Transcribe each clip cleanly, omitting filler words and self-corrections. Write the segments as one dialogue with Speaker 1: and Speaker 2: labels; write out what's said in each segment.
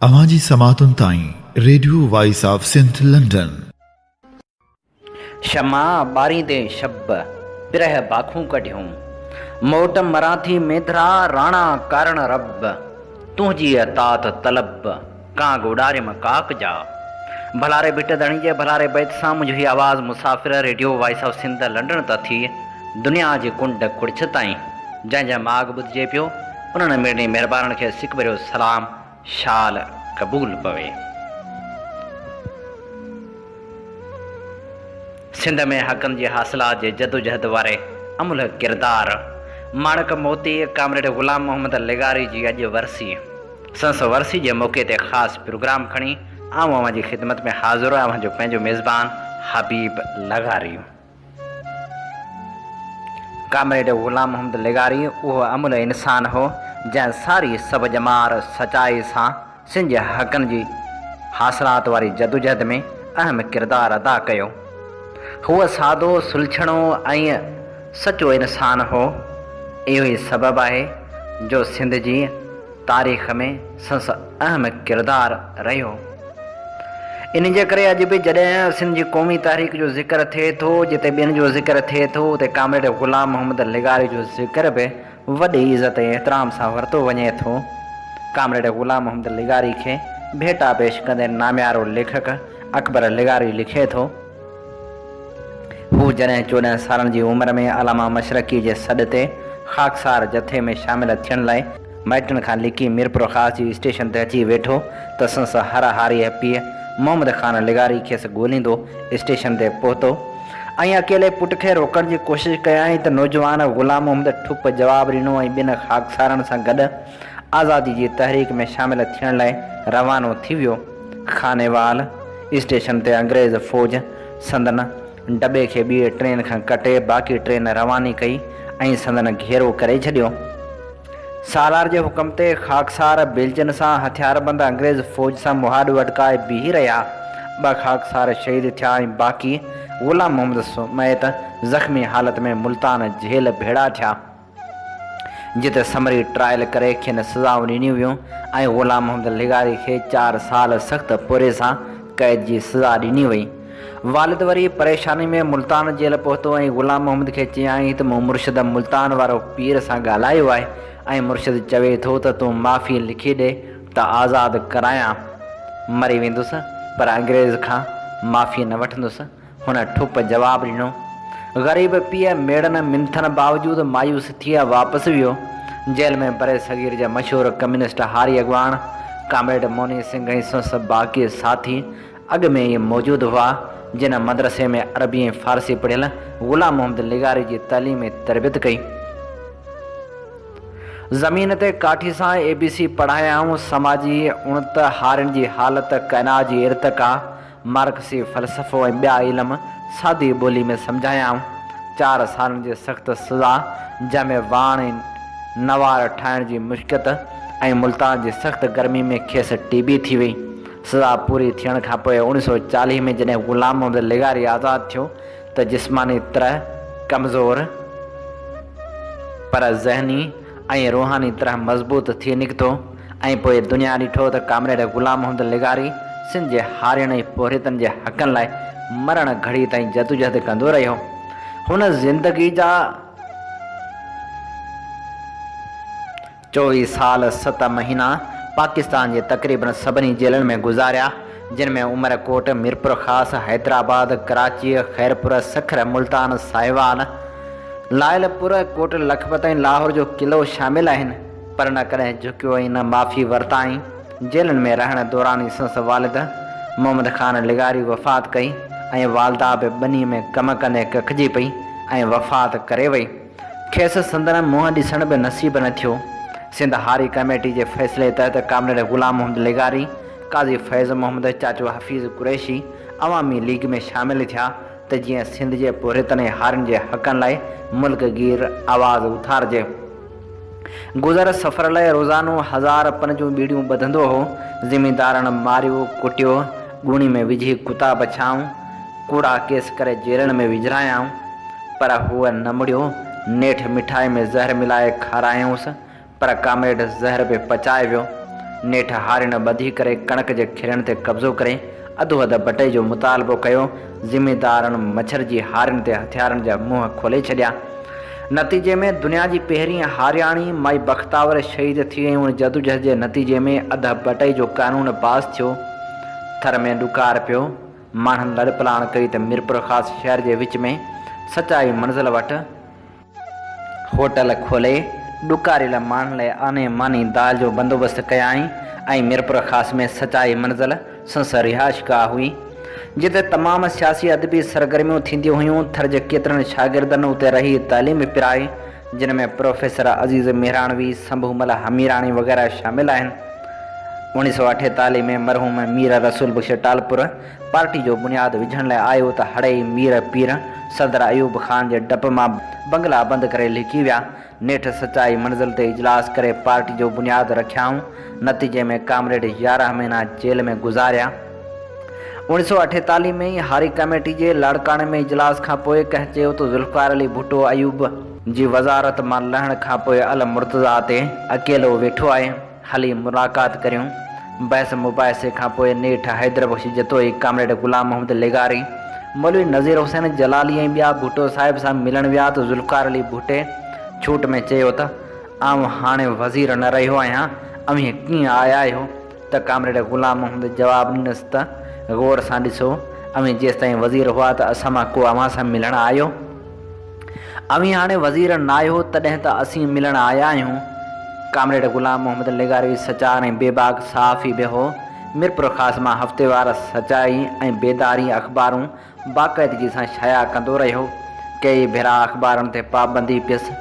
Speaker 1: अवाजी समातुन ताईं radio voice of Sindh London.
Speaker 2: शमा बारी दे शब पिरह बाखूं कढियूं मोट मराठी मेधरा राणा कारण रब तुझी अतात तलब कां गोडारे में काक जा भलारे बिट धणी जे भलारे बैत सां मुंहिंजी आवाज़ मुसाफ़िर radio voice of Sindh London त थी दुनिया जे कुंड कुड़छ ताईं जंहिंजा माग ॿुधिजे पियो उन्हनि मेरी महिरबानी खे सिक भरियो सलाम शाल क़बूल पवे। सिंध में हक़नि जी हासिलात जे जदोजहद वारे अमुल किरदार माणक मोती कामरेड ग़ुलाम मोहम्मद लेगारी जी अॼु वरसी संस वरसी जे मौक़े ते ख़ासि प्रोग्राम खणी आऊं जी ख़िदमत में हाज़िर आहियां जो पंहिंजो मेज़बान हबीब लगारी। कामरेड ग़ुलाम मोहम्मद लेगारी उहो अमुल इंसान हो जंहिं सारी सब जमार सचाई सां सिंध जे हक़नि जी हासिलात वारी जदोजहद में अहम किरदारु अदा कयो। हूअ सादो सुलझणो ऐं सचो इंसान हो। इहो ई सबबु आहे जो सिंध जी तारीख़ में संस अहम किरदारु रहियो। इन जे करे अॼु बि जॾहिं सिंध जी क़ौमी तारीख़ जो ज़िक्र थिए थो, जिते ॿियनि जो ज़िक्र थिए थो, उते कामरेड ग़ुलाम मोहम्मद लेगारी जो ज़िक्र बि वॾी इज़त ऐं एतिराम सां वरितो वञे थो। कामरेड ग़ुलाम मोहम्मद लेगारी खे भेटा पेश कंदे नामियारो लेखक अकबर लेगारी लिखे थो, हू जॾहिं 14 सालनि जी उमिरि में अलामा मशरक़ी जे सॾ ते ख़ाकसार जथे में शामिल थियण लाइ माइटनि खां लिकी मीरपुर ख़ास जी स्टेशन ते अची वेठो त संस हर हारीअ पीउ मोहम्मद ख़ान लेगारी खेसि ॻोल्हींदो स्टेशन ते पहुतो ऐं अकेले पुट खे रोकण जी कोशिशि कयाई त नौजवान ग़ुलाम मोहम्मद ठुप जवाबु ॾिनो ऐं ॿिनि ख़ाकसारनि सां गॾु आज़ादी जी तहरीक में शामिल थियण लाइ रवानो थी वियो। खानेवाल स्टेशन ते अंग्रेज़ फ़ौज संदन डॿे खे ॿिए ट्रेन खां कटे बाक़ी ट्रेन रवानी कई ऐं संदन घेरो करे छॾियो। सालार जे हुकम ते ख़ाकसार बेलचनि सां हथियारबंद अंग्रेज़ फ़ौज सां मुहाॾो अटकाए बीही रहिया। 2 ख़ाकसार शहीद थिया ऐं बाक़ी ग़ुलाम मोहम्मद समेत ज़ख़्मी हालत में मुल्तान जेल भेड़ा थिया, जिते समरी ट्रायल करे खेनि सज़ाऊं ॾिनियूं वियूं ऐं ग़ुलाम मोहम्मद लेगारी खे 4 साल सख़्त पोरे सां क़ैद जी सज़ा ॾिनी वई। वालिद वरी परेशानी में मुल्तान जेल पहुतो ऐं ग़ुलाम मोहम्मद खे चयाईं त मूं मुर्शिद मुल्तान वारो पीर सां ॻाल्हायो आहे ऐं मुर्शिद चवे थो त तूं माफ़ी लिखी ॾे त आज़ादु करायां। मरी वेंदुसि पर अंग्रेज़ खां माफ़ी न वठंदुसि, हुन ठुप जवाबु ॾिनो। ग़रीब पीउ मेड़नि मिंथनि बावजूदि मायूस थी वापसि वियो। जेल में बरे सगीर जा मशहूरु कम्युनिस्ट हारी अॻवान कामरेड मोनी सिंह ऐं संस बाक़ी साथी अॻु में ई मौजूदु हुआ, जिन मदरसे में अरबी ऐं फ़ारसी पढ़ियल ग़ुलाम मोहम्मद लेगारी जी तलीम ऐं तरबियत कई। ज़मीन ते काठी सां ABC पढ़ायाऊं, समाजी उणत हारियुनि जी हालत, काइनात जी इर्तिक़ा, मार्क्सी फ़लसफ़ो ऐं ॿिया इल्म सादी ॿोली में सम्झायाऊं। 4 सालनि जी सख़्त सज़ा जंहिंमें वाण ऐं नवार ठाहिण जी मुश्क़त ऐं मुल्तान जी सख़्त गर्मी में खेसि TB थी वई। सज़ा पूरी थियण खां पोइ 1940 में जॾहिं ग़ुलाम मोहम्मद लेगारी आज़ादु थियो त जिस्मानी तरह कमज़ोर पर ज़हनी ऐं रूहानी तरह मज़बूत थी निकितो ऐं पोइ दुनिया ॾिठो त कामरेड ग़ुलाम मोहम्मद लेगारी सिंध जे हारियुनि ऐं पोरितनि जे हक़नि लाइ मरण घड़ी ताईं जदोजहद कंदो रहियो। हुन ज़िंदगी जा 24 साल 7 महीना पाकिस्तान जे तक़रीबन सभिनी जेलनि में गुज़ारिया, जिन में उमरकोट, मीरपुर ख़ास, हैदराबाद, कराची, खैरपुर, सखर, मुल्तान, साहिवाल, लायलपुर, कोट लखपत ऐं लाहौर जो क़िलो शामिल आहिनि, पर न कॾहिं झुकियो ऐं न माफ़ी वरिताई। जेलनि में रहण दौरान संस वालिद मोहम्मद ख़ान लेगारी वफ़ात कई ऐं वालदा बि ॿनी में कम कंदे कखिजी पई ऐं वफ़ात करे वई। खेसि संदन मुंहुं ॾिसण बि नसीब न थियो। सिंध हारी कमेटी जे फ़ैसिले तहत कामरेड ग़ुलाम मोहम्मद लेगारी, काज़ी फैज़ मोहम्मद, चाचो हफ़ीज़ कुरैशी अवामी लीग में शामिल थिया त जीअं सिंध जे पोरितनि ऐं हारियुनि जे हक़नि लाइ मुल्क गीर आवाज़ उथारिजे। गुज़र सफ़र लाइ रोज़ानो 1000 पंजूं बीड़ियूं ॿधंदो हो। ज़मींदारनि मारियो, कुटियो, ॻूणी में विझी कुता बछाऊं, कूड़ा केस करे जेलनि में विझरायाऊं, पर हूअ न मुड़ियो। नेठि मिठाई में ज़हर मिलाए खारायूंसि, पर कामरेड ज़हर बि पचाए वियो। नेठ हारिन ॿधी करे कणक जे खिरनि ते कब्ज़ो करे अधु अधु बटे जो मुतालबो कयो। ज़िमेदारनि मच्छर जी हारिन ते हथियारनि जा मुंहं खोले छॾिया। नतीजे में दुनिया जी पहिरीं हारियाणी माई बख़्तावर शहीद थी वयूं। जदोजहद जे नतीजे में अधु बटे जो कानून पास थियो। थर में ॾुकार पियो। माण्हुनि लड़पलाण कई त मीरपुर ख़ासि शहर जे विच में सचाई मंज़िल वटि होटल खोले ॾुकारियल माण्हुनि लाइ आने मानी दाल जो बंदोबस्तु कयाई ऐं मीरपुर ख़ासि में सचाई मंज़िल संस रिहाइशगाह हुई जिते तमामु सियासी अदबी सरगर्मियूं थींदियूं हुयूं। थर जे केतिरनि शागिर्दनि उते रही तालीम पिराई जिन में प्रोफेसर अज़ीज़ मेहरानवी, संभूमल हमीराणी वग़ैरह शामिल आहिनि। 1948 में मरहूम मीर रसूल बख्श टालपुर पार्टी जो बुनियादु विझण लाइ आयो त हड़ई मीर पीर सदर अयूब ख़ान जे डप मां बंगला बंदि करे लिकी विया। नेठ सचाई मंज़िल ते इजलास करे पार्टी जो बुनियादु रखियाऊं। नतीजे में कामरेड 11 महीना जेल में गुज़ारिया। 1948 में ई हारी कमेटी जे लाड़काणे में इजलास खां पोइ कंहिं चयो त ज़ुल्फ़िकार अली भुट्टो अयूब जी वज़ारत मां लहण खां पोइ अल मुर्तज़ा ते अकेलो वेठो आहे, हली मुलाक़ात करियूं। बहस मुबाहिसे खां पोइ नेठ हैदर बख्श जतोई कामरेड ग़ुलाम मोहम्मद लेगारी, मौलवी नज़ीर हुसैन जलाली ऐं ॿिया भुट्टो साहिब सां मिलण विया त ज़ुल्फ़िकार अली भुट्टे छूट में चयो त आउं हाणे वज़ीर न रहियो आहियां, अव्हीं कीअं आया आहियो? त कामरेड ग़ुलाम मोहम्मद जवाबु ॾिनसि त गौर सां ॾिसो, अव्हीं जेसि ताईं वज़ीर हुआ त असां मां को अव्हां सां मिलण आयो? अव्हीं हाणे वज़ीर न आहियो तॾहिं त असीं मिलण आया आहियूं। कामरेड ग़ुलाम मोहम्मद लेगारी सचार ऐं बेबाक सहाफ़ी बि हो। मीरपुर ख़ासि मां हफ़्तेवार सचाई ऐं बेदारी अख़बारूं बाक़ाइदगी सां शाया कंदो रहियो। कई भेरा अख़बारनि ते पाबंदी पियसि।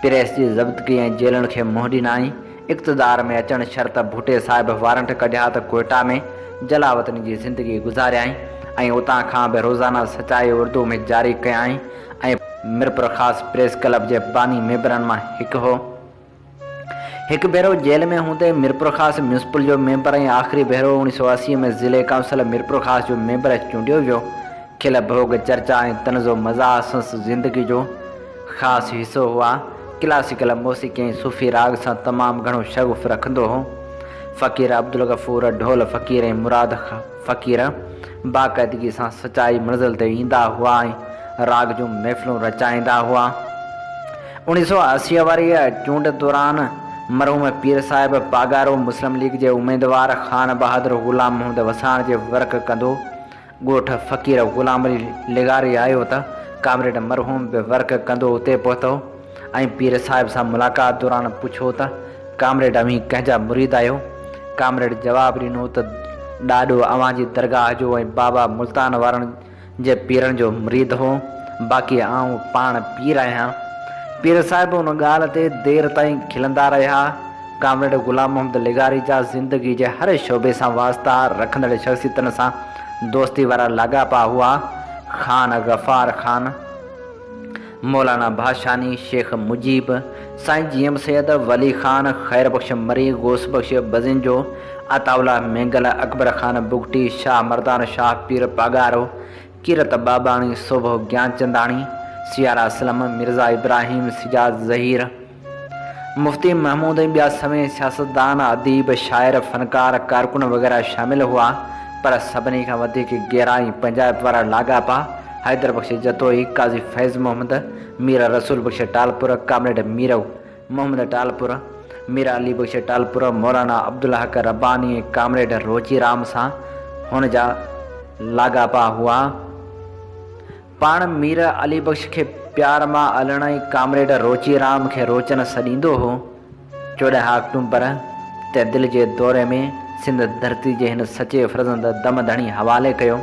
Speaker 2: प्रेस जी ज़ब्तगी ऐं जेलनि खे मुंहुं ॾिनाई। इक़्तिदार में अचणु शर्त भुट्टे साहिब वारंट कढिया त कोयटा में जलावतनी जी ज़िंदगी गुज़ारियाई ऐं उतां खां बि रोज़ाना सचाई उर्दू में जारी कयाई ऐं मीरपुर ख़ासि प्रेस क्लब जे बानी मेंबरनि मां हिकु हो। हिकु भेरो जेल में हूंदे मीरपुर ख़ासि म्यूनिसिपल जो मेंबर ऐं आख़िरी भेरो 1980 में ज़िले काउंसिल मीरपुर ख़ासि जो मेंबर चूंडियो वियो। खिल भोग चर्चा ऐं तनज़ो मज़ाक़ संस ज़िंदगी जो ख़ासि हिसो हुआ। क्लासिकल मौसीक़ी ऐं सूफ़ी राग सां तमामु घणो शगुफ़ रखंदो हो। फ़क़ीर अब्दुल गफ़ूर, ढोल फ़क़ीर ऐं मुराद फ़क़ीर बाक़ाइदगी सां सचाई मंज़िल ते ईंदा हुआ ऐं राग जूं महफ़िलूं रचाईंदा हुआ। 1980 वारी चूंड दौरान मरहूम पीर साहिब पागारो मुस्लिम लीग जे उम्मीदवार ख़ान बहादुर ग़ुलाम मोहम्मद वसाण जे वर्क कंदो ॻोठ फ़क़ीर ग़ुलाम अली लेगारी आयो त कामरेड मरहूम बि वर्क कंदो उते पहुतो ऐं पीर साहिब सां मुलाक़ात दौरान पुछो त कामरेड अव्हीं कंहिंजा मुरीद आहियो? कामरेड जवाबु ॾिनो त ॾाॾो अव्हां जी दरगाह जो ऐं बाबा मुल्तान वारनि जे पीरनि जो मुरीद हो, बाक़ी आउं पाण पीर आहियां। पीर साहिब उन ॻाल्हि ते देर ताईं खिलंदा रहिया। कामरेड ग़ुलाम मोहम्मद लेगारी जा ज़िंदगी जे हर शोबे सां वास्ता रखंदड़ शख़्सियतनि सां दोस्ती वारा लाॻापा हुआ। ख़ान गफ़ार ख़ान, मौलाना भाषानी, शेख मुजीब, साईं जीएम सैयद, वली ख़ान, ख़ैर बख्श मरी, गोस बख्श बज़िंजो, अताउल्ला मेंगल, अकबर ख़ान बुगटी, शाह मर्दान शाह पीर पागारो, कीरत बाबाणी, सोभो ज्ञानचंदाणी, सियारा असलम, मिर्ज़ा इब्राहिम, सिजाज ज़हीर, मुफ्ती महमूद ऐं ॿिया सवें सियासतदान, अदीब, शाइर, फ़नकार, कारकुन वग़ैरह शामिल हुआ। पर सभिनी खां वधीक गहराई पंजाब वारा लाॻापा हैदर बख्श जतोई, काज़ी फैज़ मोहम्मद, मीर रसूल बख्श टालपुर, कामरेड मीर मोहम्मद टालपुर, मीर अली बख्श टालपुर, मौलाना अब्दुल हक रब्बानी ऐं कामरेड रोची राम सां हुन जा लाॻापा हुआ। पाण मीर अली बख्श खे प्यार मां अलण ऐं कामरेड रोची राम खे रोचन सॾींदो हो। 14 अक्टूबर ते दिलि जे दौरे में सिंध धरती जे हिन सचे फ़र्ज़ंद दम धणी हवाले कयो।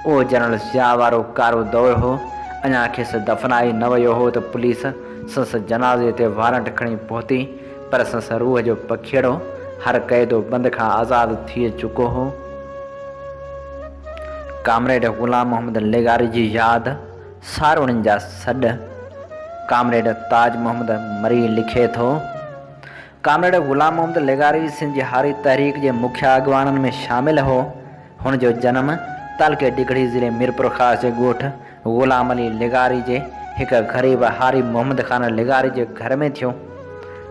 Speaker 2: उहो जनरल ज़िया वारो कारो दौरु हो। अञा खेसि दफ़नाई न वियो हो त पुलिस संस जनाज़े ते वारंट खणी पहुती, पर संस रूह जो पखीड़ो हर क़ैदो बंद खां आज़ादु थी चुको हो। कामरेड ग़ुलाम मोहम्मद लेगारी जी यादि, सारोणनि जा सॾ। कामरेड ताज मोहम्मद मरी लिखे थो, कामरेड ग़ुलाम मोहम्मद लेगारी सिंध जी हारी तहरीक जे मुख्य अॻवाननि में शामिल हो। हुन जो जनम तालके डिघड़ी ज़िले मीरपुर ख़ासि जे ॻोठ ग़ुलाम अली लेगारी जे हिकु ग़रीब हारी मोहम्मद ख़ान लेगारी जे घर में थियो।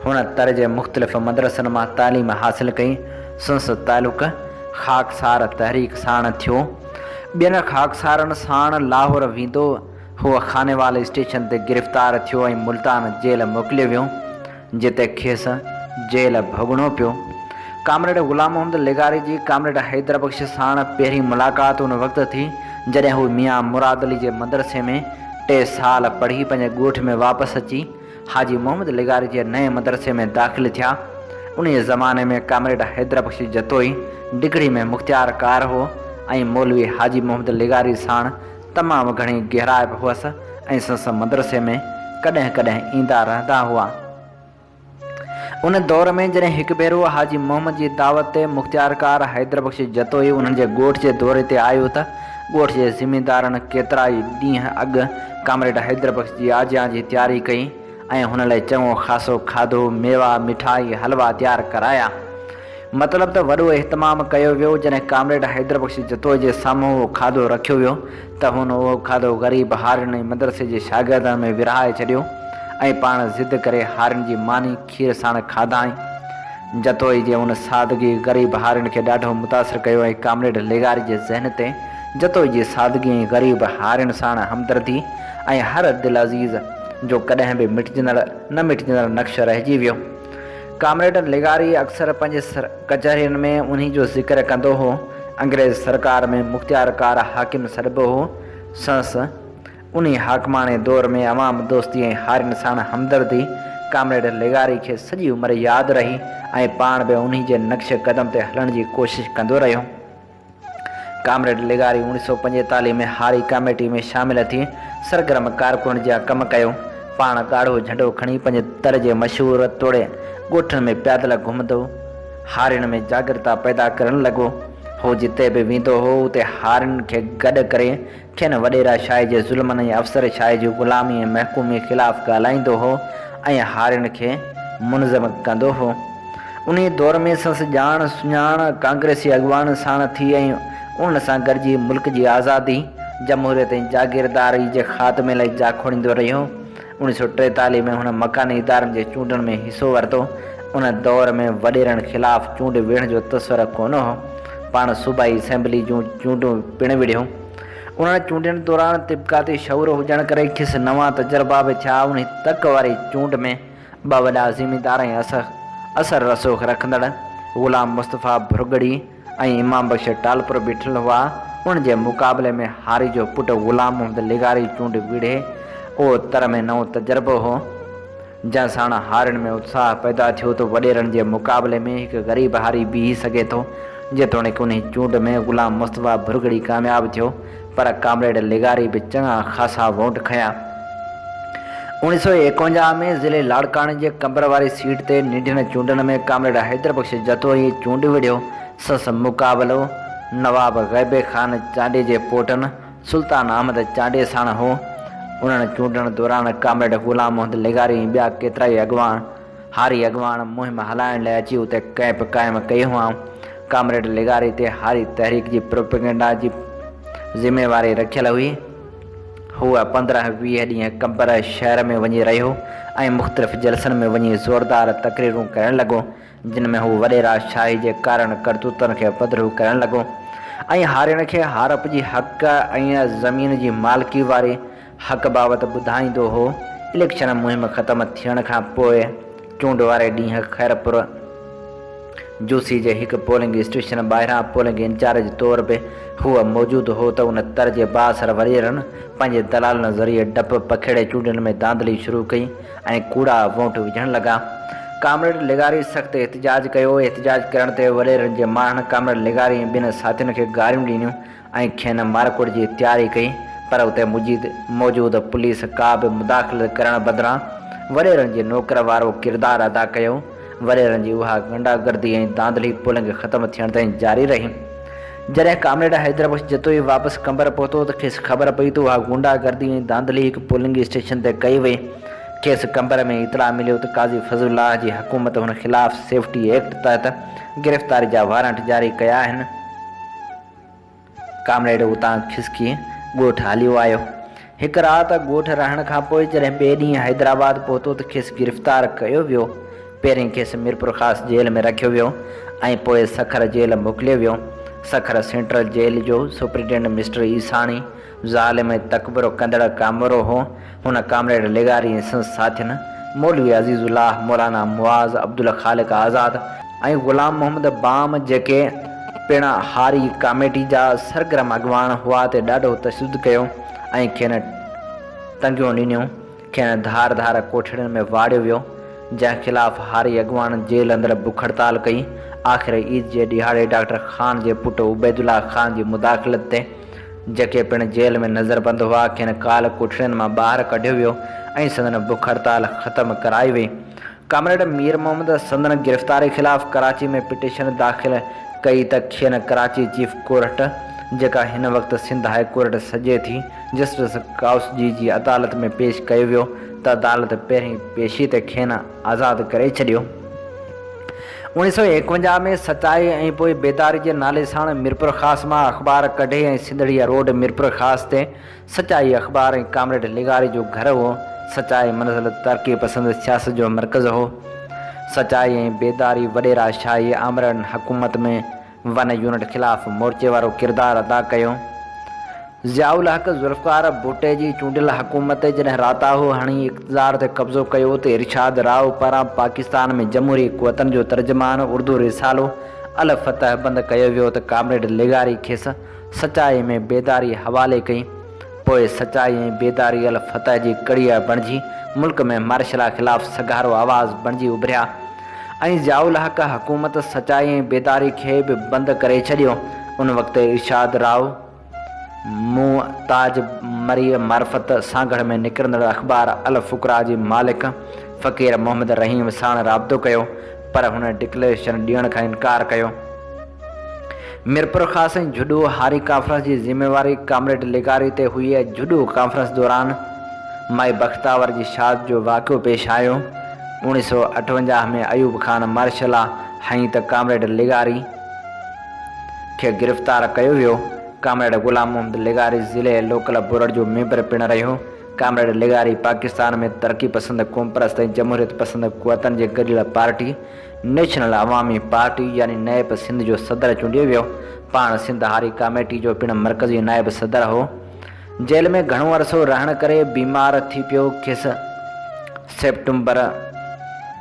Speaker 2: हुन तर जे मुख़्तलिफ़ मदरसनि मां तालीम हासिलु कई। संस तालुक ख़ाकसार तहरीक साण थियो। ॿियनि ख़ाकसारनि साण लाहौर वेंदो हुआ खानेवाल स्टेशन ते गिरफ़्तार थियो ऐं मुल्तान जेल मोकिलियो वियो, जिते खेसि जेल भोगणो पियो। कामरेड ग़ुलाम मोहम्मद लेगारी जी कामरेड हैदर बख्श साण पहिरीं मुलाक़ात उन वक़्तु थी जॾहिं हू मियाँ मुराद अली जे मदरसे में 3 साल पढ़ी पंहिंजे ॻोठ में वापसि अची हाजी मोहम्मद लेगारी जे नए मदरसे में दाख़िल थिया। उन ज़माने में कामरेड हैदर बख्श जतोई डिग्री में मुख़्तियार कार हो ऐं मौलवी हाजी मोहम्मद लेगारी साण तमामु घणी गहराइप हुअसि ऐं संस मदरसे में कॾहिं कॾहिं ईंदा रहंदा हुआ। उन दौर में जॾहिं हिकु भेरो हाजी मोहम्मद जी दावत ते मुख़्तियार कार हैदर बख्श जतोई उन्हनि जे ॻोठ जे दौरे ते आयो त ॻोठ जे ज़िमेदारनि केतिरा ई ॾींहं अॻु कामरेड हैदर बख्श जी आजियां जी तयारी कई ऐं हुन लाइ चङो ख़ासो खाधो, मेवा, मिठाई, हलवा तयारु कराया। मतिलबु त वॾो इहतमाम कयो वियो। जॾहिं कामरेड हैदर बख्श जतोई जे साम्हूं उहो खाधो रखियो वियो त हुन उहो खाधो ग़रीब हारियुनि ऐं मदरसे जे शागिर्दनि में विरहाए छॾियो ऐं पाण ज़िद करे हारियुनि जी मानी खीर साण खाधाई। जतोई जे उन सादगी ग़रीब हारियुनि खे ॾाढो मुतासिर कयो ऐं कामरेड लेगारी जे ज़हन ते जतोई जी सादगी ऐं ग़रीब हारियुनि साण हमदर्दी ऐं हर दिल अज़ीज़ जो कॾहिं बि न मिटजंदड़ नक्श रहिजी वियो। कामरेड लेगारी अक्सर पंहिंजे कचहरियुनि में उन्ही जो ज़िक्र कंदो हो। अंग्रेज़ सरकार में मुख़्तियार कार हाकिम सॾिबो हो। संस उन हाकमाने दौर में अवाम दोस्ती ऐं हारियुनि साण हमदर्दी कामरेड लेगारी खे सॼी उमिरि यादि रही ऐं पाण बि उन्ही जे नक्श कदम ते हलण जी कोशिशि कंदो रहियो। कामरेड लेगारी 1945 में हारी कमेटी में शामिल थी सरगर्म कारकुन जा कम कयो। पाण ॻाढ़ो झंडो खणी पंहिंजे दर जे मशहूरु तोड़े ॻोठनि में पैदल घुमंदो, हारियुनि में जागृता पैदा करणु लॻो। हो जिते बि वेंदो हो उते हारियुनि खे गॾु करे खेनि वॾेरा शाही जे ज़ुल्मनि ऐं अफ़सर शाही जी ग़ुलामी ऐं महकूमी ख़िलाफ़ु ॻाल्हाईंदो हो ऐं हारियुनि खे मुनज़म कंदो हो। उन दौर में संस ॼाण सुञाण कांग्रेसी अॻुवान साण थी ऐं उन सां गॾिजी मुल्क जी आज़ादी, जमहूरियत ऐं जागीरदारी जे ख़ात्मे लाइ जाखोड़ींदो रहियो। 1943 में हुन मकानी इदारनि जे चूंडनि में हिसो वरितो। उन दौर में वॾेरनि ख़िलाफ़ु चूंड विढ़ण जो तस्वर कोन हो। पाण सूबाई असेंबली जूं चूंडूं पिणु विढ़ियूं। उन्हनि चूंडनि दौरान तिब्काती शऊर हुजण करे खेसि नवां तजुर्बा बि थिया। उन तक वारी चूंड में 2 वॾा ज़िमीदार ऐं असर रसूख़ रखंदड़ ग़ुलाम मुस्तफ़ा भुरगड़ी ऐं इमाम बख्श टालपुर बीठल हुआ। उन जे मुक़ाबले में हारी जो पुटु ग़ुलाम मोहम्मद लेगारी चूंड विढ़े। उहो तर में नओं तजुर्बो हो जंहिं साण हारियुनि में उत्साह पैदा थियो त वॾेरनि जे मुक़ाबले में हिकु ग़रीब हारी बीही सघे थो। जेतोणीकि उन चूंड में ग़ुलाम मुस्तफ़ा भुरगड़ी कामयाबु थियो, पर कामरेड लेगारी बि चङा ख़ासा वोट खंया। 1951 में ज़िले लाड़काणे जे कंबर वारी सीट ते निढियुनि चूंडनि में कामरेड हैदर बख्श जतोई चूंड विढ़ियो। संस मुक़ाबलो नवाब ग़ैबे ख़ान चांडे जे पोटनि सुल्तान अहमद चांडे साण हो। उन्हनि चूंडनि दौरान कामरेड ग़ुलाम मोहम्मद लेगारी ऐं ॿिया केतिरा ई हारी अॻुवान मुहिम हलाइण लाइ अची उते कैंप क़ाइमु कई हुआ। कामरेड लेगारी ते हारी तहरीक जी प्रोपेगेंडा जी ज़िम्मेवारी रखियल हुई। हूअ 15-20 ॾींहं कंबर शहर में वञी रहियो ऐं मुख़्तलिफ़ जलसनि में वञी ज़ोरदार तक़रीरूं करणु लॻो, जिन में हू वॾेरा शाही जे कारण करतूतनि खे पधरू करणु लॻो ऐं हारियुनि खे हारप जी हक़ ऐं ज़मीन जी मालिकी वारी हक़ बाबति ॿुधाईंदो हो। इलेक्शन मुहिम ख़तमु थियण खां पोइ चूंड वारे ॾींहुं खैरपुर जूसी जे हिकु पोलिंग स्टेशन ॿाहिरां पोलिंग इंचार्ज तौर पे हूअ मौजूदु हो त उन तर जे बासर वॾेरनि पंहिंजे दलालनि ज़रिए डपु पखेड़े चूंडनि में दांधली शुरू कई ऐं कूड़ा वोट विझण लॻा। कामरेड लेगारी सख़्तु एहतिजाज कयो। एहतिजाज करण ते वॾेरनि जे माण्हुनि कामरेड लेगारी ऐं ॿिनि साथियुनि खे गारियूं ॾिनियूं ऐं खेनि मारकुट जी तयारी कई, पर उते मौजूदु पुलिस का बि मुदाख़िलत करण बदिरां वॾेरनि जे नौकर वारो किरदारु अदा कयो। वॾेरनि जी उहा गुंडागर्दी ऐं दांधली पोलिंग ख़तमु थियण ताईं जारी रही। जॾहिं कामरेड हैदर बख्श जतोई वापसि कंबर पहुतो त खेसि ख़बर पई त उहा गुंडागर्दी ऐं दांधली हिकु पोलिंग स्टेशन ते कई वई। खेसि कंबर में इतला मिलियो त काज़ी फज़लुल्लाह जी हुकूमत हुन ख़िलाफ़ सेफ्टी एक्ट तहत गिरफ़्तारी जा वारंट जारी कया आहिनि। कामरेड उतां खिसकी ॻोठु हलियो आयो। हिकु राति ॻोठु रहण खां पोइ जॾहिं ॿिए ॾींहुं हैदराबाद पहुतो त खेसि गिरफ़्तार कयो वियो। पहिरीं खेसि मीरपुर ख़ासि जेल में रखियो वियो ऐं पोइ सखर जेल मोकिलियो वियो। सखर सेंट्रल जेल जो सुप्रिटेंडेंट मिस्टर ईसाणी ज़ालिम ऐं तकबरो कंदड़ कामरो हो। हुन कामरेड लेगारी ऐं संस साथियुनि मौलवी अज़ीज़ुल्लाह, मौलाना मुआज़, अब्दुल ख़ालिक आज़ाद ऐं ग़ुलाम मोहम्मद बाम जेके पिणु हारी कमेटी जा सरगर्म अॻवान हुआ ते ॾाढो तशदुद कयो ऐं खेनि टंगियूं ॾिनियूं। खेनि धार धार कोठड़ियुनि में वाड़ियो वियो, जंहिं ख़िलाफ़ हारी अॻवान जेल अंदरि बुख हड़ताल कई। आख़िर ईद जे ॾिहाड़े डॉक्टर ख़ान जे पुटु उबैदुल्ला ख़ान जी मुदाख़लत ते जेके पिणु जेल में नज़रबंद हुआ, खेनि काल कोठड़ियुनि मां ॿाहिरि कढियो वियो ऐं संदन बुख हड़ताल ख़तमु कराई वई। कामरेड मीर मोहम्मद संदन गिरफ़्तारी ख़िलाफ़ कराची में पिटीशन दाख़िल कई त खेनि कराची चीफ कोर्ट, जेका हिन वक़्तु सिंध हाई कोर्ट सॼे थी, जस्टिस काउसजी जी अदालत में पेश कयो वियो त अदालत पहिरीं पेशी ते खेनि आज़ादु करे छॾियो। 1951 में सचाई ऐं पोइ बेदारी जे नाले सां मीरपुर ख़ास मां अख़बार कढे ऐं सिंधड़िया रोड मीरपुर ख़ास ते सचाई अख़बार ऐं कामरेड लेगारी जो घर हो। सचाई मंज़िल तरक़ी पसंद सियासत जो मर्कज़ हो। सचाई ऐं बेदारी वॾेरा शाही आमरन हुकूमत में वन यूनिट ख़िलाफ़ मोर्चे वारो किरदारु अदा कयो। ज़ियाउल हक़ ज़ुल्फ़िकार भुट्टे जी चूंडियल हुकूमत जॾहिं राताहु हणी इक़्तिदार ते कब्ज़ो कयो त इरशाद राव पारां पाकिस्तान में जमहूरी क़ुवतनि जो तर्जुमान उर्दू रिसालो अल फतह बंदि कयो वियो त कामरेड लेगारी खेसि सचाई में बेदारी हवाले कई। पोइ सचाई ऐं बेदारी अल फतह जी कड़ीअ बणिजी मुल्क में मार्शल ख़िलाफ़ सगारो आवाज़ बणिजी उभरिया ऐं ज़ियाउल हक़ हुकूमत सचाई ऐं बेदारी खे बि बंदि करे छॾियो। उन वक़्तु इरशाद राव मुताज मरी मार्फत सांगड़ में निकिरंदड़ अख़बार अल फ़ुक़रा जी मालिक फ़क़ीर मोहम्मद रहीम साण राबितो कयो, पर हुन डिक्लेरेशन ॾियण खां इनकार कयो। मीरपुर ख़ास ऐं जुडो हारी कॉन्फ्रेंस जी ज़िम्मेवारी कामरेड लेगारी ते हुई। जुडो कॉन्फ्रेंस दौरान माई बख्तावर जी शाद जो वाक़ियो पेश आयो। 1958 में अयूब खान मार्शल हई त कामरेड लेगारी खे गिरफ़्तार कयो वियो। कामरेड ग़ुलाम मोहम्मद लेगारी ज़िले लोकल बोर्ड जो मेंबर पिणु रहियो। कामरेड लेगारी पाकिस्तान में तरक़ी पसंद क़ौम परस्त ऐं जमहूरियत पसंद क़ुवतनि जे गॾियल पार्टी नेशनल अवामी पार्टी यानी नैब सिंध जो सदर चूंडियो वियो। पाण सिंध हारी कमेटी जो पिणु मरकज़ी नायब सदर हो। जेल में घणो अरसो रहण करे बीमार थी पियो। खेसि सेप्टेंबर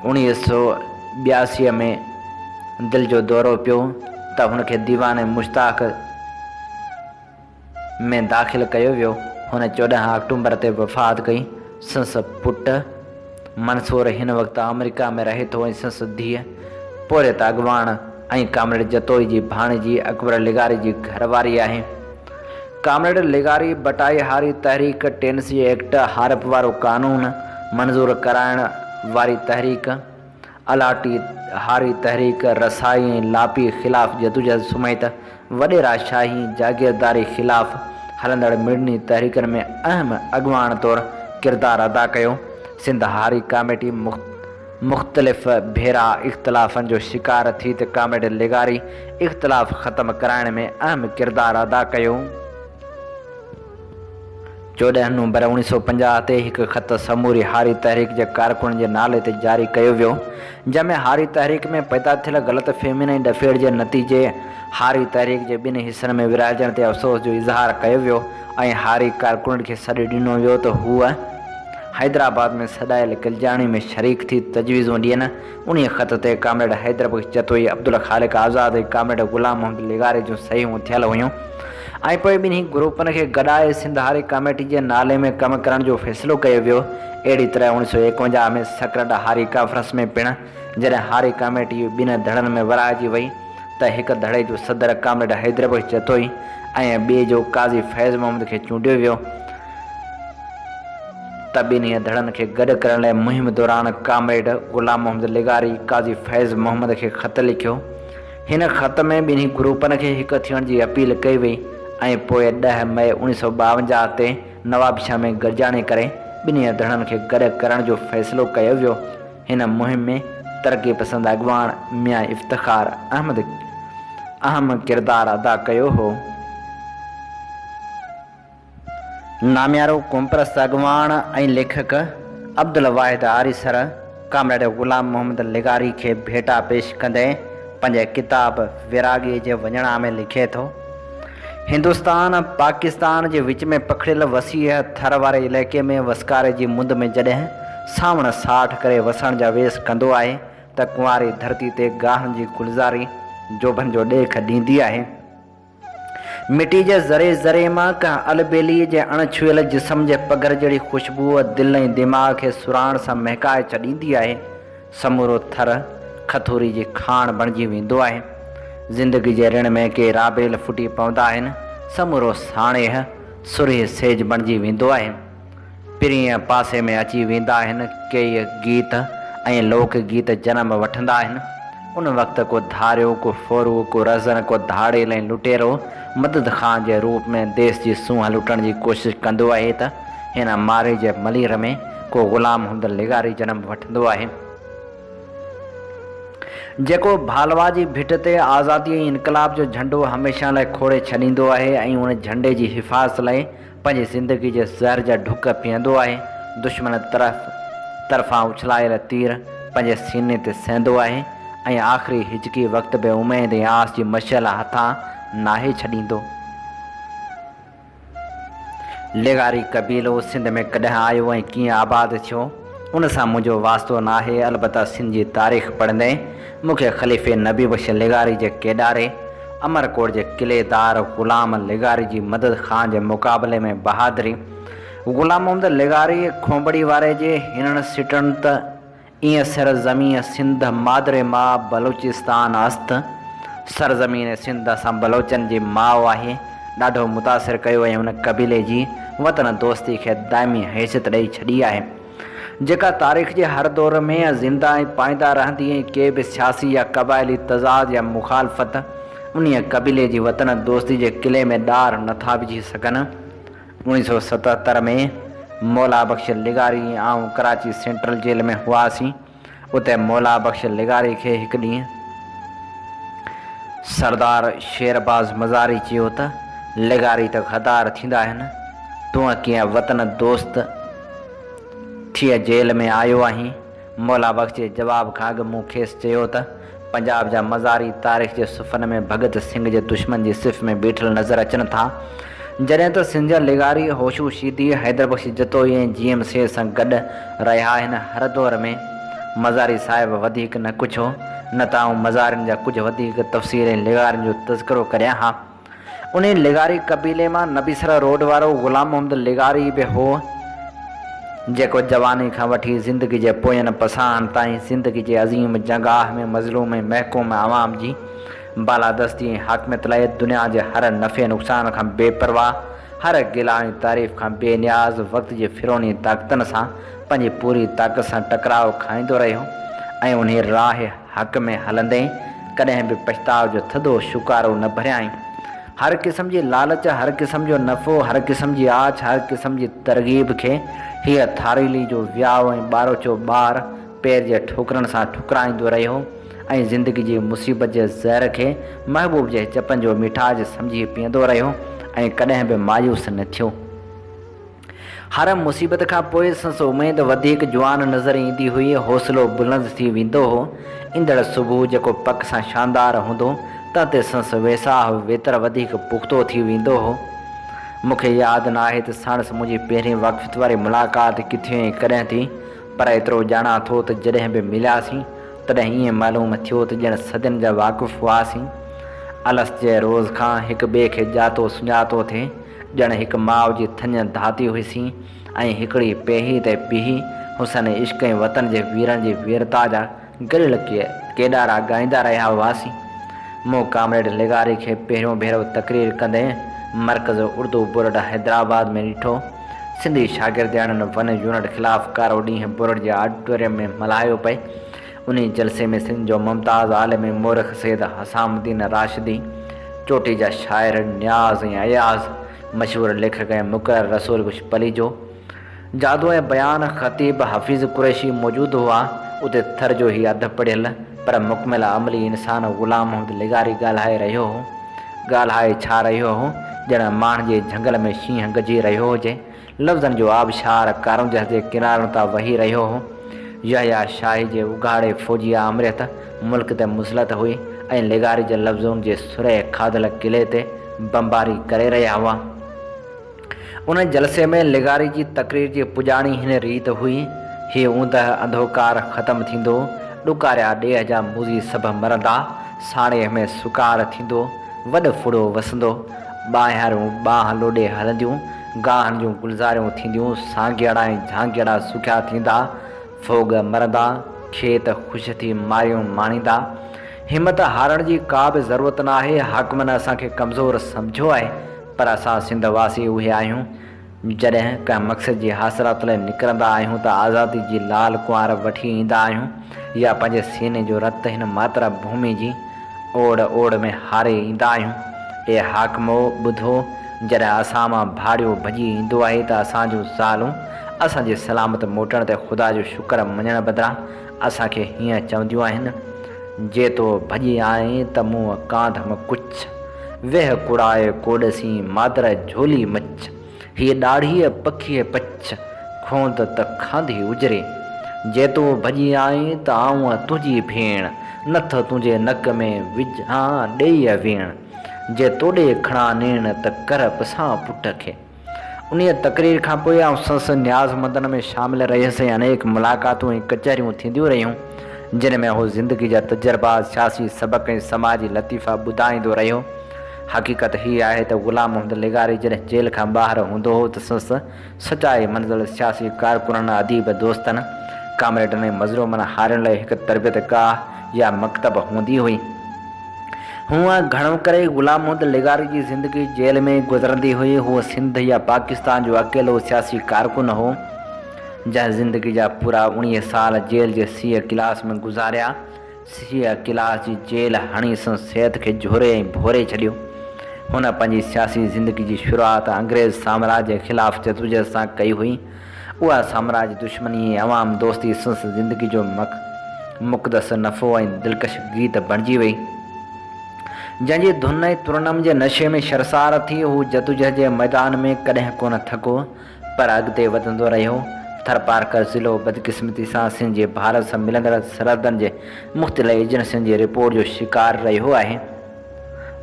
Speaker 2: 1982 में दिलि जो दौरो पियो त हुनखे दीवान मुश्ताक में दाख़िल कयो वियो। हुन 14 अक्टूबर ते वफ़ात कई। संस पुटु मंसूर हिन वक़्तु अमेरिका में रहे थो ऐं संस धीअ पोरियत अॻवान ऐं कामरेड जतोई जी भाणेजी अकबर लेगारी जी घरवारी आहे। कामरेड लेगारी बटाई हारी तहरीक, टेनेसी एक्ट, हारप वारो कानून मंज़ूर कराइण वारी तहरीक, अलाटी हारी तहरीक, रसाई ऐं लापी ख़िलाफ़ जदोजहद समेत वॾेरा शाही जागीरदारी ख़िलाफ़ हलंदड़ मिड़नी तहरीकनि में अहम अॻवान तौरु किरदारु अदा कयो। सिंध हारी कमेटी मुख़्तलिफ़ भेरा इख़्तिलाफ़नि जो शिकार थी त कामरेड लेगारी इख़्तिलाफ़ ख़तमु कराइण में अहम किरदारु अदा कयो। 14 नवंबर 1950 ते हिकु ख़त समूरी हारी तहरीक जे कारकुन जे नाले ते जारी कयो वियो, जंहिंमें हारी तहरीक में पैदा थियल ग़लतफ़हमियुनि ऐं डफेड़ जे नतीजे हारी तहरीक जे ॿिनि हिसनि में विरहाइजण ते अफ़सोस जो इज़हार कयो वियो ऐं हारी कारकुननि खे सॾु ॾिनो वियो त हूअ हैदराबाद में सॾायल किलजाणी में शरीक थी तजवीज़ूं ॾियनि। उन ख़त ते कामरेड हैदर बख़्श जतोई, अब्दुल ख़ालिक आज़ाद ऐं कामरेड ग़ुलाम मोहम्मद लेगारी जूं सहियूं थियल हुयूं ऐं पोइ ॿिन्ही ग्रुपनि खे गॾाए सिंध हारी कमेटी जे नाले में कमु करण जो फ़ैसिलो कयो वियो। अहिड़ी तरह 1951 में सकरड हारी कॉन्फ्रेंस में पिणु जॾहिं हारी कमेटी ॿिनि धड़नि में विरहाइजी वई त हिकु धड़े जो सदर कामरेड हैदर बख़्श जतोई ऐं ॿिए जो काज़ी फैज़ मोहम्मद खे चूंडियो वियो त ॿिन्ही धड़नि खे गॾु करण लाइ मुहिम दौरान कामरेड ग़ुलाम मोहम्मद लेगारी काज़ी फैज़ मोहम्मद खे ख़त लिखियो। हिन ख़त में ॿिन्ही ग्रुपनि खे हिकु थियण जी अपील कई वई ऐं पोइ 10 मई 1952 ते नवाबशाह में गॾिजाणे करे ॿिन्ही धड़नि खे गॾु करण जो फ़ैसिलो कयो वियो। हिन मुहिम में तरक़ी पसंद अॻवान मियां इफ़्तिख़ार अहमद अहम किरदारु अदा कयो हो। नामियारो क़ौमपरस्त अॻवान ऐं लेखक अब्दुल वाहिद आरिसर कामरेड ग़ुलाम मोहम्मद लेगारी खे भेटा पेश कंदे पंहिंजे किताब विरागी जे वञणा में लिखे थो, हिंदुस्तान पाकिस्तान जे विच में पखिड़ियल वसीअ थर वारे इलाइक़े में वसकारे जी मुंद में जॾहिं सावण साठ करे वसण जा वेस कंदो आहे त कुंवारी धरती ते गाहनि जी गुलज़ारी जोबन जो ॾेख ॾींदी आहे। मिटी जे ज़रे ज़रे मां कंहिं अलबेलीअ जे अणछुअल जिस्म जे पघर जहिड़ी ख़ुशबूअ दिलि ऐं दिमाग़ खे सुराण सां महकाए छॾींदी आहे। समूरो थर खथूरी जी खाण बणिजी वेंदो आहे। ज़िंदगी जे ऋण में के राबेल फुटी पवंदा आहिनि, समूरो साणेह सुरह सेज बणिजी वेंदो आहे। पिरीअ पासे में अची वेंदा आहिनि के गीत ऐं लोक गीत जनम वठंदा आहिनि। उन वक़्तु को धारियो, को फोरू, को रज़न, को धाड़ेल ऐं लुटेरो मदद ख़ान जे रूप में देश जी सूंहं लुटण जी कोशिशि कंदो आहे त हिन मारे जे मलीर में को ग़ुलाम मोहम्मद लेगारी जनम वठंदो आहे, जेको भालवा जी भिट ते आज़ादी ऐं इनकलाब जो झंडो हमेशह लाइ खोड़े छॾींदो आहे ऐं उन झंडे जी हिफ़ाज़त लाइ पंहिंजी ज़िंदगी जे ज़हर जा ढुक पीअंदो आहे। दुश्मन तरफ़ां उछलायल तीर पंहिंजे सीने ते सहंदो आहे ऐं आख़िरी हिचकी वक़्त बि उमेद ऐं आस जी मशाल हथां नाहे छॾींदो। लेगारी कबीलो सिंध में कॾहिं आयो ऐं कीअं आबाद थियो उन सां मुंहिंजो वास्तो नाहे। अलबत्ता सिंध जी तारीख़ पढ़ंदे मूंखे ख़लीफ़े नबी बख्श लेगारी जे केॾारे अमरकोट जे किलेदार ग़ुलाम लेगारी जी मदद ख़ान जे मुक़ाबले में बहादुरी। ग़ुलाम मोहम्मद लेगारी खोंबड़ी वारे जे हिनण सिटण त ईअं सरज़मीन सिंध मादरे मां बलूचिस्तान अस्त सरज़मीन सिंध असां बलोचनि जी माउ आहे। ॾाढो मुतासिर कयो ऐं हुन कबीले जी वतन दोस्ती खे दाइमी हैसियत ॾेई छॾी आहे, जेका तारीख़ जे हर दौर में ज़िंदा ऐं पाईंदा रहंदी ऐं के बि सियासी या क़बाइली तज़ाद या मुखालफ़त उन कबीले जी वतन दोस्ती जे किले में ॾार नथा विझी सघनि। 1977 में मौला बख्श लेगारी ऐं कराची सेंट्रल जेल में हुआसीं। उते मौला बख्श लेगारी खे हिकु ॾींहुं सरदार शेरबाज़ मज़ारी चयो त लेगारी त गद्दार थींदा आहिनि, तूं कीअं वतन दोस्त थी जेल में आयो आहीं। मौला बख्श जे जवाब खां अॻु मूं खेसि चयो त पंजाब जा मज़ारी तारीख़ जे सुफ़न में भगत सिंह जे दुश्मन जी सिफ़ में बीठल नज़र अचनि था, जॾहिं त सिंध जा लेगारी होशू शीदी हैदर बख्श जतोई ऐं GMC सां गॾु रहिया आहिनि। हर दौर में मज़ारी साहिब वधीक न कुझु हो, न त आऊं मज़ारियुनि जा कुझु वधीक तफ़सील ऐं लेगारियुनि जो तज़किरो करियां हा। उन लेगारी कबीले मां नबीसरा रोड वारो ग़ुलाम मोहम्मद लेगारी बि हो, जेको जवानी खां वठी ज़िंदगी जे पोयनि पसाहनि ताईं ज़िंदगी जे अज़ीम जंगाह में मज़लूम ऐं महकूम आवाम जी बालादस्ती ऐं हाकमियत लाइ दुनिया जे हर नफ़े नुक़सान खां बेपरवाह, हर गिला ऐं तारीफ़ खां बेनियाज़ वक़्त जे फिरोनी ताक़तनि सां पंहिंजी पूरी ताक़त सां टकराव खाईंदो रहियो ऐं उन राह हक़ में हलंदे कॾहिं बि पछताव जो थधो शुकारो न भरियाई। हर क़िस्म जी लालच, हर क़िस्म जो नफ़ो, हर क़िस्म जी आछ, हर क़िस्म जी तरग़ीब खे हीअ थारीली जो वियाव ऐं ॿारो ॿार पैर जे ठोकरनि सां ठुकराईंदो रहियो ऐं ज़िंदगी जी मुसीबत जे ज़हर खे महबूब जे चपनि जो मिठाज सम्झी पीअंदो रहियो ऐं कॾहिं बि मायूस न थियो। हर मुसीबत खां पोइ संसि उमेद वधीक जुवान नज़र ईंदी हुई, हौसलो बुलंद थी वेंदो हो। ईंदड़ सुबुह जेको पक सां शानदार हूंदो त ते संसि वेसाह वेतर वधीक पुख़्तो थी वेंदो हो। मूंखे यादि न आहे त साणसि मुंहिंजी पहिरीं वाक़फ़ियत वारी मुलाक़ात किथे ऐं कॾहिं थी, पर एतिरो ॼाणा थो त जॾहिं बि मिलियासीं तॾहिं ईअं मालूम थियो त ॼण सदियुनि जा वाक़ुफ़ हुआसीं। अलस जे रोज़ खां हिक ॿिए खे ॼातो सुञातो थिए, ॼण हिकु माउ जी थञ धाती हुईसीं ऐं हिकिड़ी पेही ते पीही हुसन इश्क़ ऐं वतन जे वीरनि जी वीरता जा ॻरियल केॾारा ॻाईंदा रहिया हुआसीं। मूं कामरेड लेगारी खे पहिरियों भेरो तक़रीर कंदे मर्कज़ उर्दू बोर्ड हैदराबाद में ॾिठो। सिंधी शागिर्दनि वन यूनिट ख़िलाफ़ कारो ॾींहुं बोर्ड जे ऑडिटोरियम में मल्हायो पए। उन जलसे में सिंध जो मुमताज़ आलिम मोरख सैयद हसामुद्दीन राशिदी, चोटी जा शाइर न्याज़ ऐं अयाज़, मशहूर लेखक ऐं मुक़रर रसूल कुशपली जो जादू ऐं बयान ख़तीब हफ़ीज़ कुरैशी मौजूदु हुआ। उते थर जो ई अधु पढ़ियल पर मुकमिल अमली इंसान ग़ुलाम मोहम्मद लेगारी ॻाल्हाए रहियो हो। ॻाल्हाए छा रहियो हो, ॼण माण्हुनि जे झंगल में शींहं गजी रहियो हुजे। लफ़्ज़नि जो आबशार कारंज जे किनारनि तां वही रहियो हो। यहया शाही जे उघाड़े फ़ौजिया अमृत मुल्क ते मुसलत हुई ऐं लेगारी जे लफ़्ज़ुनि जे सुरे खाधल किले ते बमबारी करे रहिया हुआ। उन जलसे में लेगारी जी तकरीर जी पुॼाणी हिन रीत हुई, हीअ ऊंदह अंधोकार ख़तमु थींदो, ॾुकारिया ॾेह जा मूज़ी सभु मरंदा, साड़े में सुकार थींदो, वॾो फुड़ो वसंदो, ॿाहिरूं ॿाह लोॾे हलंदियूं, गाहनि जूं गुलज़ारियूं थींदियूं, सांगियाड़ा ऐं झांगियाड़ा सुखिया थींदा, फोग मरंदा, खेत ख़ुशि थी मारियूं माणींदा। हिमत हारण जी का बि ज़रूरत न आहे। हाकमनि असांखे कमज़ोर सम्झो आहे, पर असां सिंध वासी उहे आहियूं। जॾहिं कंहिं मक़सद जी हासिलात लाइ निकिरंदा आहियूं त आज़ादी जी लाल कुंवार वठी ईंदा आहियूं, या पंहिंजे सीने जो रत हिन मातृ भूमि जी ओड़ ओड़ में हारे ईंदा आहियूं। ए हाकमो ॿुधो, जॾहिं असां मां भाड़ियो भॼी ईंदो आहे त असांजूं ज़ालूं असांजे सलामत मोटण ते ख़ुदा जो शुक्र मञण बदिरां असांखे हीअं चवंदियूं आहिनि, जे तो भॼी आए त मूं कांधम कुछ, वेह कुड़ाए कोॾसी मादर झोली मच, हीअ ॾाढ़ीअ पखीअ पछ, खोंद त खांधी उजरे, जे तो भॼी आए त आऊं तुंहिंजी भेण, नथ तुंहिंजे नक में विझां ॾेई वेण, जे तोॾे खणा नेण त कर पिसां पुट खे। उन तकरीर खां पोइ आउं संसद न्याज़मंदनि में शामिल रहियुसि ऐं अनेक मुलाक़ातूं ऐं कचहरियूं थींदियूं रहियूं, जिन में उहो ज़िंदगी जा तजुर्बा, सियासी सबक़ ऐं समाजी लतीफ़ा ॿुधाईंदो रहियो। हक़ीक़त हीअ आहे त ग़ुलाम मोहम्मद लेगारी जॾहिं जेल खां ॿाहिरि हूंदो हो त संसद सचाई मंज़िल सियासी कारकुननि, अदीब दोस्तनि, कामरेडनि ऐं मज़लूमनि हारियुनि लाइ हिकु तरबियत गाह या मकतब हूंदी हुई। हूअं घणो करे ग़ुलाम मोहम्मद लेगारी जी ज़िंदगी जेल में गुज़रंदी हुई। हूअ सिंध या पाकिस्तान जो अकेलो सियासी कारकुन हो जंहिं ज़िंदगी जा पूरा 19 साल जेल जे सीह क्लास में गुज़ारिया। सीह क्लास जी जेल हणी संदसि सिहत खे झोरे ऐं भोरे छॾियो। हुन पंहिंजी सियासी ज़िंदगी जी शुरूआति अंग्रेज़ साम्राज्य जे ख़िलाफ़ जदोजहद सां कई हुई। उहा साम्राज्य दुश्मनी ऐं अवाम दोस्ती संदसि ज़िंदगी जो मुक़दस नफ़ो ऐं दिलकश गीत बणिजी वई। जंहिंजी धुन ऐं तुरनम जे नशे में शर्सार थी, हू जदोजहद जे मैदान में कॾहिं कोन थको, पर अॻिते वधंदो रहियो। थरपारकर ज़िलो बदकिस्मती सां सिंध जे भारत सां मिलंदड़ सरहदनि जे मुख़्तलिफ़ एजेंसियुनि जी रिपोर्ट जो शिकार रहियो आहे।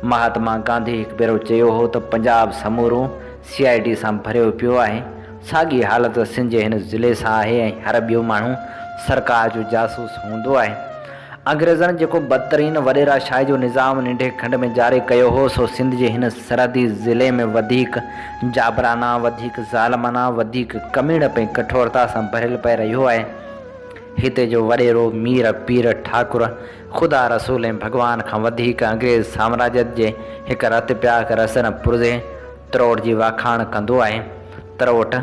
Speaker 2: महात्मा गांधी हिकु भेरो चयो हो त पंजाब समूरो CID सां भरियो पियो आहे। साॻी हालति सिंध जे हिन ज़िले सां आहे ऐं हर ॿियो माण्हू सरकार जो जासूस हूंदो आहे। अंग्रेज़नि जेको बदतरीन वॾेराशाही जो निज़ाम नंढे खंड में जारी कयो हो, सो सिंध जे हिन सरहदी ज़िले में वधीक जाबराना, वधीक ज़ालमाना, वधीक कमीणप ऐं कठोरता सां भरियल पए रहियो आहे। हिते जो वॾेरो मीर पीर ठाकुर ख़ुदा रसूल ऐं भॻवान खां वधीक अंग्रेज़ साम्राज्य जे हिकु रत प्याग रसन पुरज़े त्रोट जी वाखाण कंदो आहे। त्रोट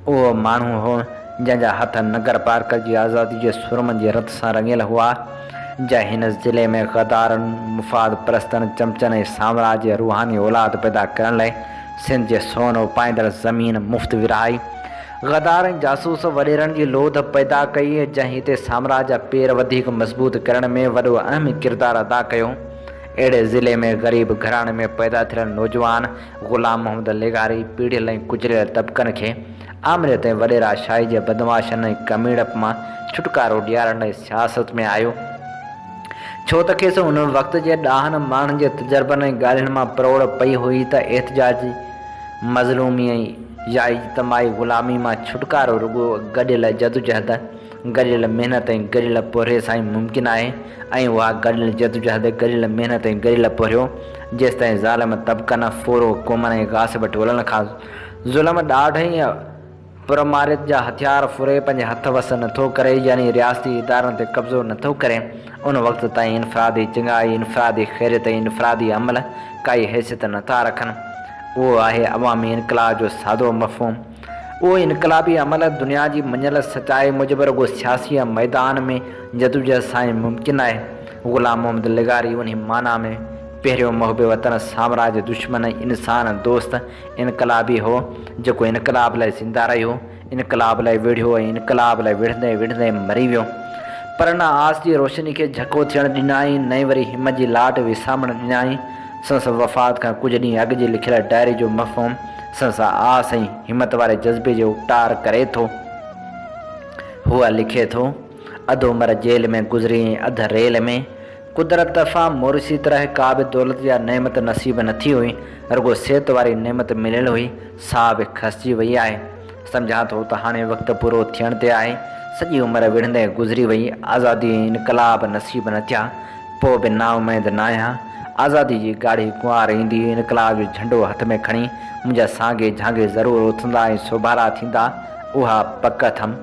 Speaker 2: उहो माण्हू हो जंहिंजा हथ नगर पार्कर जी आज़ादी जे सुरमनि जे रत सां रंगियल हुआ, जंहिं हिन ज़िले में ग़दारनि, मुफ़ाद परस्तनि, चमचनि ऐं साम्राज्य रूहानी औलाद पैदा करण लाइ सिंध जे सोनो पाईंदड़ ज़मीन मुफ़्त विरहाई। ग़दार ऐं जासूस वॾेरनि जी लोध पैदा कई, जंहिं हिते साम्राज्य पेर वधीक मज़बूत करण में वॾो अहम किरदारु अदा कयो। अहिड़े ज़िले में ग़रीब घराणे में पैदा थियल नौजवान ग़ुलाम मोहम्मद लेगारी पीढ़ियल ऐं कुचलियल तबिक़नि खे आमरियत ऐं वॾेराशाही जे बदमाशनि ऐं कमीणप मां छुटकारो ॾियारण लाइ सियासत में आयो, छो त खेसि उन वक़्त जे ॾाहनि माण्हुनि जे तजुर्बनि ऐं ॻाल्हियुनि मां परोड़ पई हुई त एहतिजाजी, मज़लूमी या इज्तमाही ग़ुलामी मां छुटकारो रुॻो गॾियल जदोजहद, गॾियल महिनत ऐं गॾियल पोरियो सां ई मुमकिन आहे। ऐं उहा गॾियल जदोजहद, गॾियल महिनत ऐं गॾियल पोरियो जेसि ताईं ज़ालिम तबिक़नि, फोरो क़ौमनि ऐं गासिब टोलनि खां ज़ुल्म ॾाढई परमारित जा हथियार फुरे पंहिंजे हथ वस नथो करे, यानी रियासती इदारनि ते कब्ज़ो नथो करे, उन वक़्त ताईं इनफ़रादी चङाई, इनफ़रादी ख़ैरियत ऐं इनफ़रादी अमल काई हैसियत नथा रखनि। उहो आहे अवामी इनक़लाब जो सादो मफ़हूम। उहो इनक़लाबी अमल दुनिया जी मञियल सचाई मूजिबि रुॻो सियासी मैदान में जदोजहद सां ई मुमकिन आहे। ग़ुलाम मोहम्मद लेगारी उन माना में पहिरियों मुहब वतन, साम्राज्य दुश्मन, इंसान दोस्त इनक़लाबी हो जेको इनक़लाब लाइ ज़िंदा रहियो, इनक़लाब लाइ विढ़ियो ऐं इनक़लाब लाइ विढ़ंदे विढ़ंदे मरी वियो। पर न आस जी रोशनी खे झको थियणु ॾिनाई, न वरी हिमत जी लाट विसामणु ॾिनाई। संस वफ़ात खां कुझु ॾींहं अॻु जी लिखियल डायरी जो मफ़हूम संस आस ऐं हिमत वारे जज़्बे जो उपटार करे थो। हूअ लिखे थो, अधो उमिरि जेल में गुज़री ऐं अधु रेल में, कुदरत तरफ़ां मोरसी तरह का बि दौलत या नेमत नसीब न थी हुई, रुगो सेहत वारी नेमत मिलियल हुई, सा बि खसिजी वई आहे। सम्झां थो त हाणे वक़्तु पूरो थियण ते आहे। सॼी उमिरि विढ़ंदे गुज़री वई, आज़ादी इनकलाब नसीब न थिया, पोइ बि नाउमेद न आहियां। आज़ादी जी गाड़ी कुंवार ईंदी, इनकलाब जो झंडो हथ में खणी मुंहिंजा साॻे झांगे ज़रूरु उथंदा ऐं सोभारा थींदा, उहा पक थम।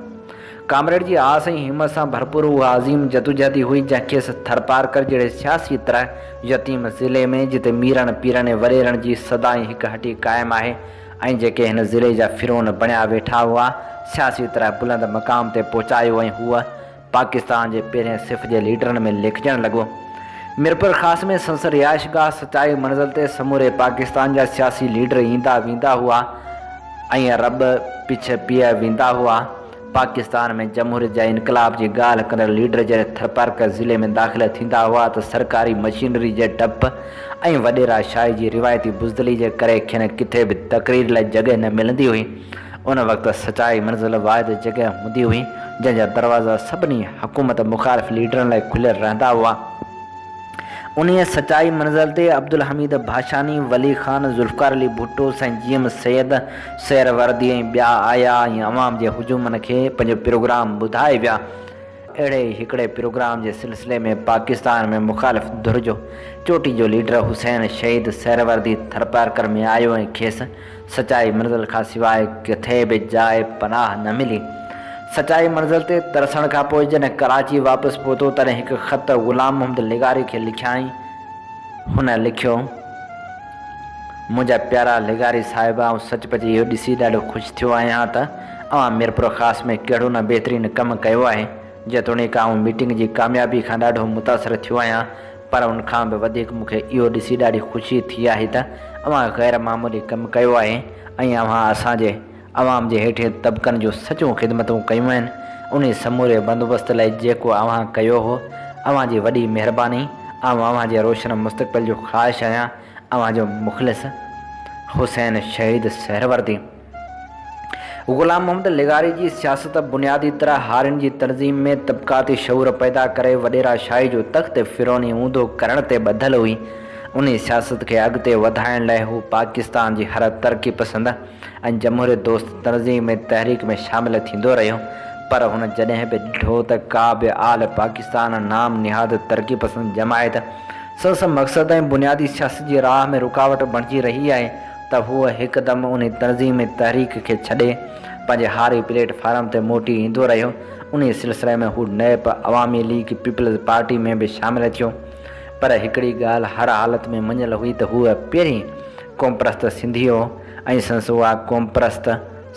Speaker 2: कामरेड जी आस ऐं हिम्मत सां भरपूर उहा अज़ीम जदोजहदी हुई, जंहिंखे थरपारकर जहिड़े सियासी तरह यतीम ज़िले में जिते मीरनि पीरनि वॾेरनि जी सदाई हिकु हटी क़ाइमु आहे ऐं जेके हिन ज़िले जा फ़िरौन बणिया वेठा हुआ, सियासी तरह बुलंद मक़ाम ते पहुचायो ऐं हूअ पाकिस्तान जे पहिरें सिफ़ जे लीडरनि में लिखजणु लॻो। मीरपुर ख़ास में संसद रिहाइशगाह सचाई मंज़िल ते समूरे पाकिस्तान जा सियासी लीडर ईंदा वेंदा हुआ ऐं रब पिछ पीअ वेंदा हुआ। पाकिस्तान में जमहूरियत जा इनकलाब जी ॻाल्हि कंदड़ लीडर जॾहिं थरपारकर ज़िले में दाख़िल थींदा हुआ त सरकारी मशीनरी जे डप ऐं वॾेरा शाही जी रिवायती बुज़दिली जे करे खेनि किथे बि तक़रीर लाइ जॻह न मिलंदी हुई। उन वक़्तु सचाई मंज़िल वाहिद जॻह हूंदी हुई जंहिंजा दरवाज़ा सभिनी हुकूमत मुख़ालिफ़ लीडरनि लाइ खुलियल रहंदा हुआ। उन्हीअ सचाई मंज़िल ते अब्दुल हमीद भाषानी, वली ख़ान, ज़ुल्फ़िकार अली भुट्टो, संजीम सैयद, सैरवर्दी ऐं ॿिया आया ऐं अवाम जे हुजूमनि खे पंहिंजो प्रोग्राम ॿुधाए विया। अहिड़े हिकिड़े प्रोग्राम जे सिलसिले में पाकिस्तान में मुख़ालिफ़ धुर जो चोटी जो लीडर हुसैन शहीद सैरवर्दी थरपारकर में आयो ऐं खेसि सचाई मंज़िल खां सवाइ किथे बि जाइ पनाह न मिली। सचाई मंज़िल ते तरसण खां पोइ जॾहिं कराची वापसि पहुतो तॾहिं हिकु ख़त ग़ुलाम मोहम्मद लिगारी खे लिखियाई। हुन लिखियो, मुंहिंजा प्यारा लिगारी साहिबा, आउं सचपच इहो ॾिसी ॾाढो ख़ुशि थियो आहियां त अवां मीरपुर ख़ास में कहिड़ो न बहितरीनु कमु कयो आहे। जेतोणीकि आउं मीटिंग जी कामयाबी खां ॾाढो मुतासिर थियो आहियां, पर उनखां बि वधीक मूंखे इहो ॾिसी ॾाढी ख़ुशी थी आहे त अवां ग़ैर मामूली कमु कयो आहे ऐं अवां असांजे अवाम जे हेठि तबक़नि जो सचूं ख़िदमतूं कयूं आहिनि। उन समूरे बंदोबस्त लाइ जेको अवां कयो हो, अवां जी वॾी महिरबानी। अवां जे रोशन मुस्तक़बिल जो ख़्वाहिश आहियां। अवां जो मुख़लिस हुसैन शहीद सहरवर्दी। ग़ुलाम मोहम्मद लिगारी जी सियासत बुनियादी तरह हारियुनि जी तनज़ीम में तबक़ाती शऊर पैदा करे वॾेरा शाही जो तख़्त फ़िरौनी ऊंधो करण ते ॿधल हुई। उन सियासत खे अॻिते वधाइण लाइ हू पाकिस्तान जी हर तरक़ी पसंद ऐं जमहूरियत दोस्त तनज़ीम में तहरीक में शामिल थींदो रहियो, पर हुन जॾहिं बि ॾिठो त का बि आल पाकिस्तान नाम निहाद तरक़ी पसंद जमायत संस मक़सद ऐं बुनियादी सियासत जी राह में रुकावट बणिजी रही आहे त हूअ हिकदमि उन तनज़ीम तहरीक खे छॾे पंहिंजे हारी प्लेटफार्म ते मोटी ईंदो रहियो। उन सिलसिले में हू नैप अवामी लीग पीपल्स पार्टी में बि शामिल थियो, पर हिकिड़ी ॻाल्हि हर हालत में मञियल हुई त हूअ पहिरीं क़ौमप्रस्त सिंधी हो ऐं संस उहा क़ौमप्रस्त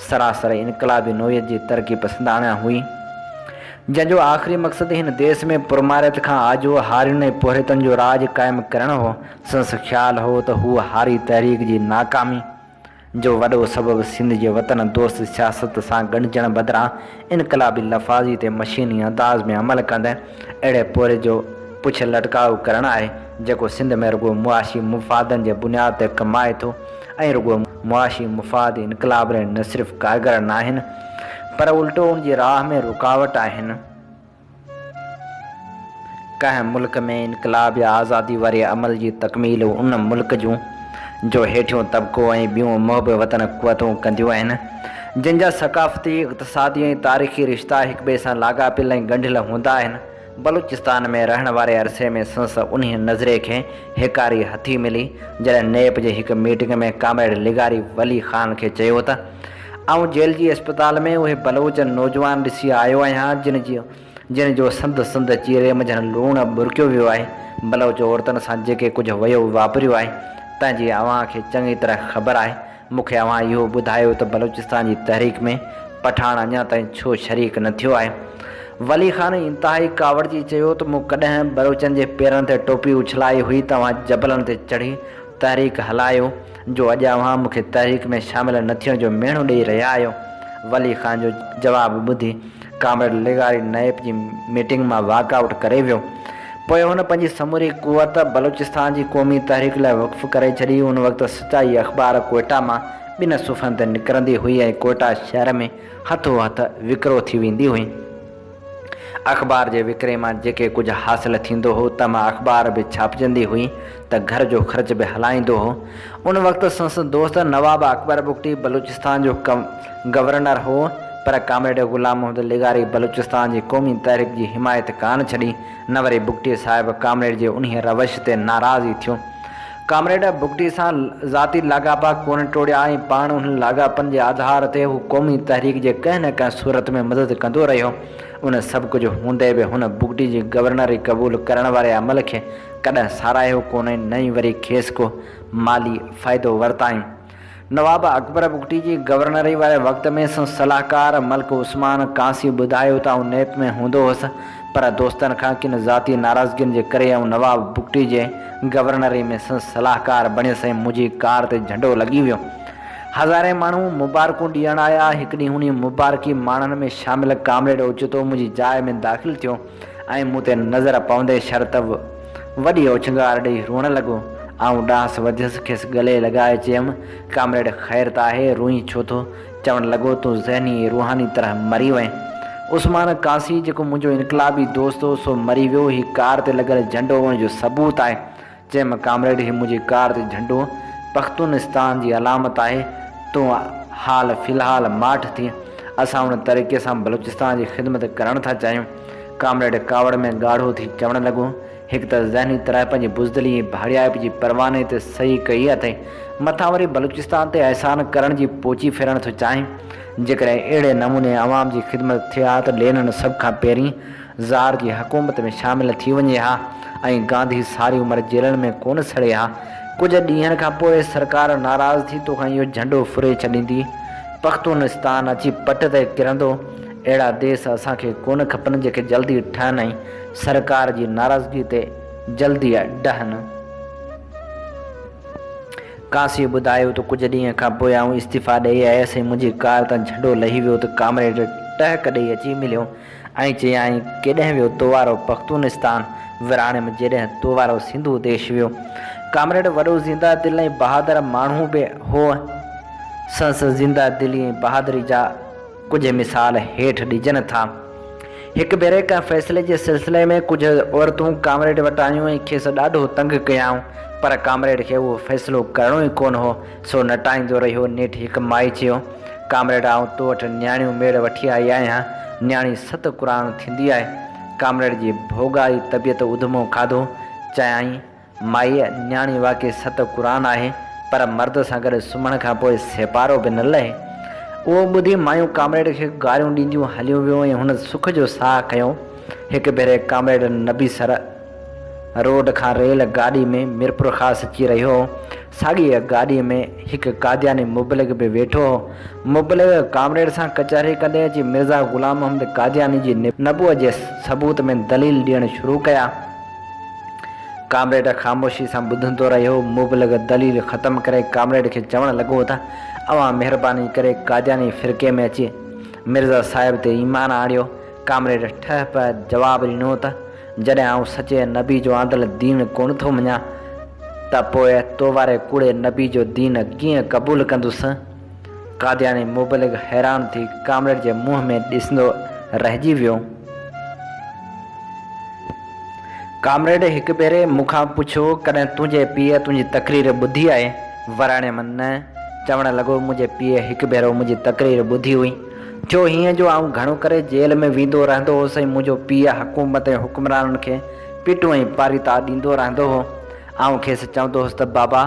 Speaker 2: सरासर इनकलाबी नोयत जी तरक़ी पसंदाणा हुई, जंहिंजो आख़िरी मक़सदु हिन देश में पुरमारियत खां आजो हारियुनि ऐं पोहरियतनि जो राज क़ाइमु करणु हो। संस ख़्यालु हो त हू हारी तहरीक जी नाकामी जो वॾो सबबु सिंध जे वतन दोस्त सियासत सां ॻंढिजण बदिरां इनकलाबी लफ़ाज़ी ते मशीनी अंदाज़ में अमल कंदे अहिड़े पोरे जो पुछ लटकाउ करणु आहे जेको सिंध में रुगो मुआशी मुफ़ादनि जे बुनियाद ते कमाए थो ऐं रुगो मुआशी मुफ़ाद इनकलाब लाइ न सिर्फ़ु कारगर न आहिनि पर उल्टो उन जी राह में रुकावट आहिनि। कंहिं मुल्क में इनकलाब या आज़ादी वारे अमल जी तकमील उन मुल्क जूं जो हेठियों तबिको ऐं ॿियूं मुहब वतन क़ुवतूं कंदियूं आहिनि, जंहिंजा सक़ाफ़ती इक़्तिसादी ऐं तारीख़ी रिश्ता हिक ॿिए सां लाॻापियल ऐं ॻंढियल हूंदा आहिनि। बलूचिस्तान में रहण वारे अरसे में संस उन नज़रे खे हिकारी हथी मिली जॾहिं नेप जे हिकु मीटिंग में कामरेड लिगारी वली ख़ान खे चयो त आउं जेल जी अस्पताल में उहे बलोच नौजवान ॾिसी आयो आहियां जिन जो संद संद चीरे मंझंदि लूणु बुरकियो वियो आहे। बलोच औरतुनि सां जेके कुझु वयो वापरियो आहे तंहिंजी अव्हां खे चङी तरह ख़बर आहे। मूंखे अव्हां इहो ॿुधायो त बलूचिस्तान जी तहरीक में पठान अञा ताईं छो शरीक न थियो आहे। वली ख़ान इंतिहाई कावड़जी चयो त मूं कॾहिं बलोचनि जे पेरनि ते टोपी उछलाई हुई, तव्हां जबलनि ते चढ़ी तहरीक हलायो जो अॼु अव्हां मूंखे तहरीक में शामिल न थियण जो मेणो ॾेई रहिया आहियो। वली ख़ान जो जवाबु ॿुधी कामरेड लिगारी नैब जी मीटिंग मां वॉकआउट करे वियो। पोइ हुन पंहिंजी समूरी क़ुवत बलूचिस्तान जी क़ौमी तहरीक लाइ वक़्फ़ करे छॾी। उन वक़्तु सचाई अख़बार कोयटा मां ॿिनि सुफ़नि ते निकिरंदी हुई ऐं कोयटा शहर में हथो हथ विकिरो थी वेंदी हुई। अख़बार जे विकिरे मां जेके कुझु हासिलु थींदो हो त मां अख़बार बि छापजंदी हुई त घर जो ख़र्च बि हलाईंदो हो। उन वक़्तु संसद दोस्त नवाब अकबर बुगटी बलूचिस्तान जो गवर्नर हो, पर कामरेड ग़ुलाम मोहम्मद लेगारी बलूचिस्तान जी क़ौमी तहरीक जी हिमायत कान छॾी। न वरी बुगटी साहिब कामरेड जे उन रवश ते नाराज़ ई थियो। कामरेड बुगटी सां ज़ाती लाॻापा कोन टोड़िया ऐं पाण उन लाॻापनि जे आधार ते हू क़ौमी तहरीक जे कंहिं न कंहिं सूरत में मदद कंदो रहियो। उन सभु कुझु हूंदे बि हुन बुगटी जी गवर्नरी क़बूल करण वारे अमल खे कॾहिं साराहियो कोन्हे, न ई वरी खेसि को माली फ़ाइदो वरिताईं। नवाब अकबर बुगटी जी गवर्नरी वारे वक़्त में संदसि सलाहकार मलिक उस्मान कासी ॿुधायो त आउं नेप में हूंदो हुअसि, पर दोस्तनि खां किन ज़ाती नाराज़गियुनि जे करे आउं नवाब बुगटी जे गवर्नरी में संदसि सलाहकार बणियसि ऐं मुंहिंजी कार ते झंडो लॻी वियो। हज़ारे माण्हू मुबारकूं ॾियण आया। हिकु ॾींहुं हुन मुबारकी माण्हुनि में शामिल कामरेड ओचितो मुंहिंजी जाइ में दाख़िल थियो ऐं मूं ते नज़र पवंदे शर्त वॾी ओछंगार ॾेई रोअण लॻो। आउं ॾांस वधियसि, खेसि गले लॻाए चयुमि, कामरेड ख़ैर त आहे, रोई छो थो? चवणु लॻो, तूं ज़हनी रूहानी तरह मरी वएं। उस्मान कासी जेको मुंहिंजो इनकलाबी दोस्त हो सो मरी वियो। हीउ कार ते लॻल झंडो हुन जो सबूत आहे। चयुमि, कामरेड, हीउ मुंहिंजी कार ते झंडो पख्तूनिस्तान जी अलामत आहे। तूं हाल फ़िलहाल माठ थी, असां उन तरीक़े सां बलूचिस्तान जी ख़िदमत करणु था चाहियूं। कामरेड कावड़ में ॻाढ़ो थी चवणु लॻो, हिकु त ज़हनी तरह पंहिंजी बुज़दिली भाड़ियाप जी परवाने ते सही कई अथई, मथां वरी बलूचिस्तान ते अहसान करण जी पोची फिरणु थो चाहीं। जेकॾहिं अहिड़े नमूने अवाम जी ख़िदमत थिए हा त लेनिन सभ खां पहिरीं ज़ार जी हुकूमत में शामिल थी वञे हा ऐं गांधी सारी उमिरि जेलनि में कोन सड़े हा। कुझु ॾींहंनि खां पोइ सरकार नाराज़ थी तोखां इहो झंडो फुरे छॾींदी। पख्तूनिस्तान अची पट ते किरंदो। अहिड़ा देश असांखे कोन खपनि जेके जल्दी ठहनि ऐं सरकार जी नाराज़गी ते जल्दी ॾहनि। कासी ॿुधायो त कुझु ॾींहं खां पोइ आउं इस्तीफ़ा ॾेई आयसि ऐं मुंहिंजी कार तां झंडो लही वियो त कामरेड टहक ॾेई अची मिलियो ऐं चयाईं, केॾांहुं वियो तो वारो पख्तूनिस्तान? विरहाणे में जेॾांहुं तो वारो सिंधु देश वियो। कामरेड वॾो ज़िंदा दिलि ऐं बहादुर माण्हू बि हो। संदसि ज़िंदा दिली ऐं बहादुरी जा कुझु मिसाल हेठि ॾिजनि था। हिकु भेरे कंहिं फ़ैसिले जे सिलसिले में कुझु औरतूं कामरेड वटि आयूं ऐं खेसि ॾाढो तंग कयाऊं, पर कामरेड खे उहो फ़ैसिलो करिणो ई कोन हो, सो नटाईंदो रहियो। नेठि हिकु माई चयो, कामरेड, आउं तो वटि न्याणियूं मेड़ वठी आई आहियां। न्याणी 7 क़ुरान थींदी आहे। कामरेड जी भोगाई तबियत उधमो खाधो। चयाईं, माई, न्याणी वाक़ई 7 क़ुरान आहे, पर मर्द सां गॾु सुम्हण खां पोइ सेपारो बि न लहे। उहो ॿुधी मायूं कामरेड खे गारियूं ॾींदियूं हलियूं वियूं ऐं हुन सुख जो साह खयो। हिकु भेरे कामरेड नबीसर रोड खां रेल गाॾी में मिरपुर ख़ासि अची रहियो हो। साॻी गाॾीअ में हिकु कादियानी मुबलिग बि वेठो हो। मुबलिग कामरेड सां कचहरी कंदे अची मिर्ज़ा ग़ुलाम मोहम्मद कादियानी जी नबूअ जे सबूत में दलील ॾियणु शुरू कया। कामरेड ख़ामोशी सां ॿुधंदो रहियो। मुबलिग दलील ख़तमु करे कामरेड खे चवणु लॻो त अवां महिरबानी करे कादियानी फ़िरक़े में अची मिर्ज़ा साहिब ते ईमान आणियो। कामरेड ठह पिया जवाबु ॾिनो त जॾहिं आउं सचे नबी जो आंदल दीन कोन थो मञा त पोइ तो वारे कूड़े नबी जो दीन कीअं क़बूलु कंदुसि? कादियानी मुबलिग हैरान थी कामरेड जे मुंहं में ॾिसंदो रहिजी वियो। कामरेड हिकु भेरे मूंखां पुछियो, कॾहिं तुंहिंजे पीउ तुंहिंजी तक़रीर ॿुधी आहे? वराणे में न। चवणु लॻो, मुंहिंजे पीउ हिकु भेरो मुंहिंजी तक़रीर ॿुधी हुई। छो हीअं जो आउं घणो करे जेल में वेंदो रहंदो हुउसि ऐं मुंहिंजो पीउ हुकूमत ऐं हुक्मराननि खे पिटूं ऐं पारीता ॾींदो रहंदो हो। आउं खेसि चवंदो हुउसि त बाबा,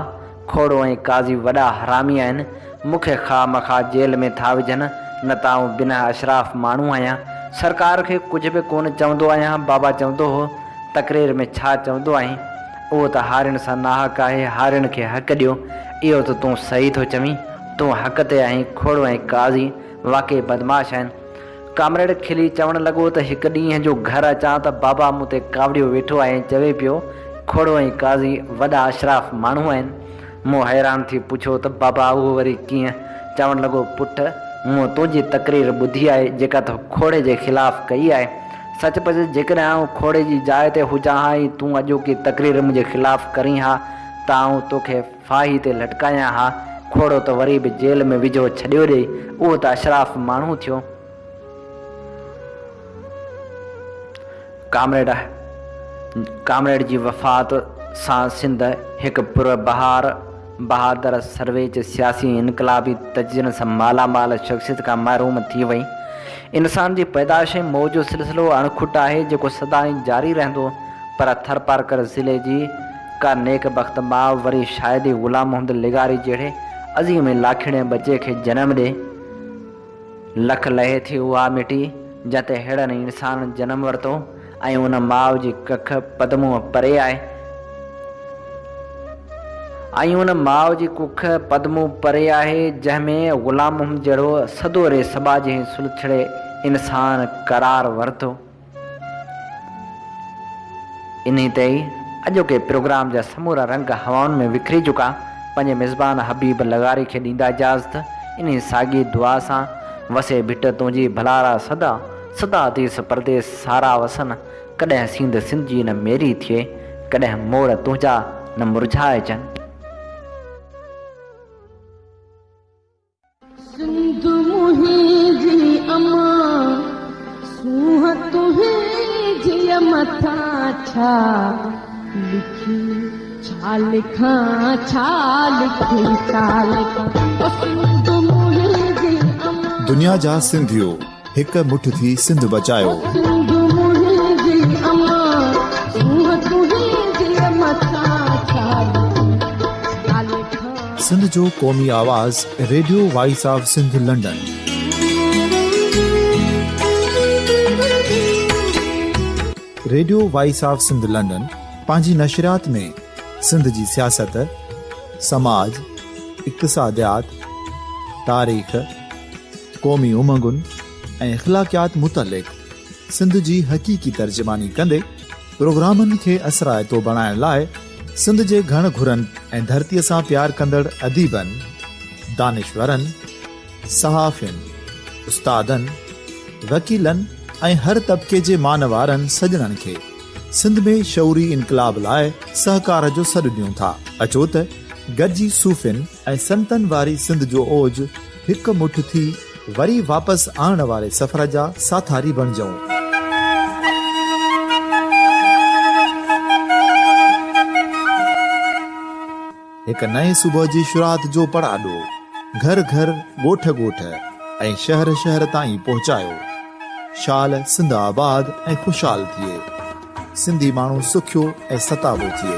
Speaker 2: खोड़ो ऐं काज़ी वॾा हरामी आहिनि, मूंखे ख़ा मख़ा जेल में था विझनि, न त आउं बिना अशराफ़ माण्हू आहियां, सरकार खे कुझु बि कोन चवंदो आहियां। बाबा चवंदो हो, तक़रीर में छा चवंदो आहीं? उहो त हारिन सां नाहक आहे, हारिन खे हक़ ॾियो। इहो त तूं सही थो चवीं, तूं हक़ ते आहीं। खोड़ो ऐं काज़ी वाक़ई बदमाश आहिनि। कामरेड खिली चवणु लॻो त हिकु ॾींहं जो घर अचां त बाबा मूं ते कावड़ियो वेठो आहे ऐं चवे पियो, खोड़ो ऐं काज़ी वॾा अशराफ़ माण्हू आहिनि। मूं हैरान थी पुछियो त बाबा उहो वरी कीअं? चवणु लॻो, पुट, मूं तुंहिंजी तक़रीर ॿुधी आहे जेका तो खोड़े जे ख़िलाफ़ु कई आहे। सचपच जेकॾहिं आउं खोड़े जी जाइ ते हुजां हा ऐं तूं अॼोकी तक़रीर मुंहिंजे ख़िलाफ़ु करीं हा त आउं तोखे फाही ते लटकायां हा। खोड़ो त वरी बि जेल में विझो छॾियो ॾे, उहो त अशराफ़ माण्हू थियो। कामरेड जी वफ़ात सां सिंध हिकु बहादुर सर्वेच सियासी इनकलाबी तजन सां मालामाल शख़्सियत खां महरूम थी वई। इंसान जी पैदाइश मौज जो सिलसिलो अणखुट आहे जेको सदाईं जारी रहंदो, पर थरपारकर ज़िले जी का नेक बख़्त माउ वरी शायदि ग़ुलाम मोहम्मद लेगारी जहिड़े अज़ीम लाखिणे बचे खे जनम ॾे। लख लहे थी उहा मिटी जिते अहिड़नि इंसान जनम वरितो ऐं उन माउ जी कख पदमूं परे आहे जंहिंमें ग़ुलाम मोहम्मद जहिड़ो सदोरे सबा जे सुलछड़े इंसान करार वरितो। इन ते ई अॼोके प्रोग्राम जा समूरा रंग हवाउनि में विखरी चुका। पंहिंजे मिज़बान हबीब लगारी खे ॾींदा इजाज़त इन साॻी दुआ सां, वसे भिट तुंहिंजी भलारा सदा सदा देस परदेस सारा वसन, कॾहिं सिंध जी न मेरी थिए, कॾहिं मोड़ तुंहिंजा न मुरझाए जन।
Speaker 3: सिंध मुंहिंजी अमा सूह तुंहिंजी मथां छा लिखी, छा लिखां छा लिखी, छा लिखां। सिंध मुंहिंजी अमा
Speaker 1: दुनिया जा सिंधियो हिक मुठ थी सिंध बचायो।
Speaker 3: सिंध मुंहिंजी अमा सूह तुंहिंजी मथां छा लिखी, छा लिखां।
Speaker 1: सिंध जो क़ौमी आवाज़ radio voice of Sindh London. Radio voice of Sindh London पंहिंजी नशरियात में सिंध जी सियासत, समाज, इक़्तिसादियात, तारीख़, क़ौमी उमंगुनि ऐं इख़्लाक़ियात मुतलिक़ सिंध जी हक़ीक़ी तर्जुमानी कंदे प्रोग्रामनि खे असराइतो बणाइण लाइ सिंध जे घण घुरनि ऐं धरतीअ सां प्यार कंदड़ अदीबनि, दानिशवरनि, सहाफ़ियुनि, उस्तादनि, वकीलनि ऐं हर तबिके जे मानवारनि सजणनि खे सिंध में शऊरी इनकलाब लाइ सहकार जो सॾु ॾियूं था। अचो त गॾिजी सूफ़ियुनि ऐं संतनि वारी सिंध जो ओज हिकु मुठ थी वरी वापसि आणण वारे सफ़र जा साथारी बणिजऊं। हिकु नए सुबुह जी शुरूआत जो पड़ाॾो घर घर, ॻोठ ॻोठ ऐं शहर शहर ताईं पहुचायो। शाल सिंध आबाद ऐं ख़ुशहाल थिए, सिंधी माण्हू सुखियो ऐं सताबो थिए।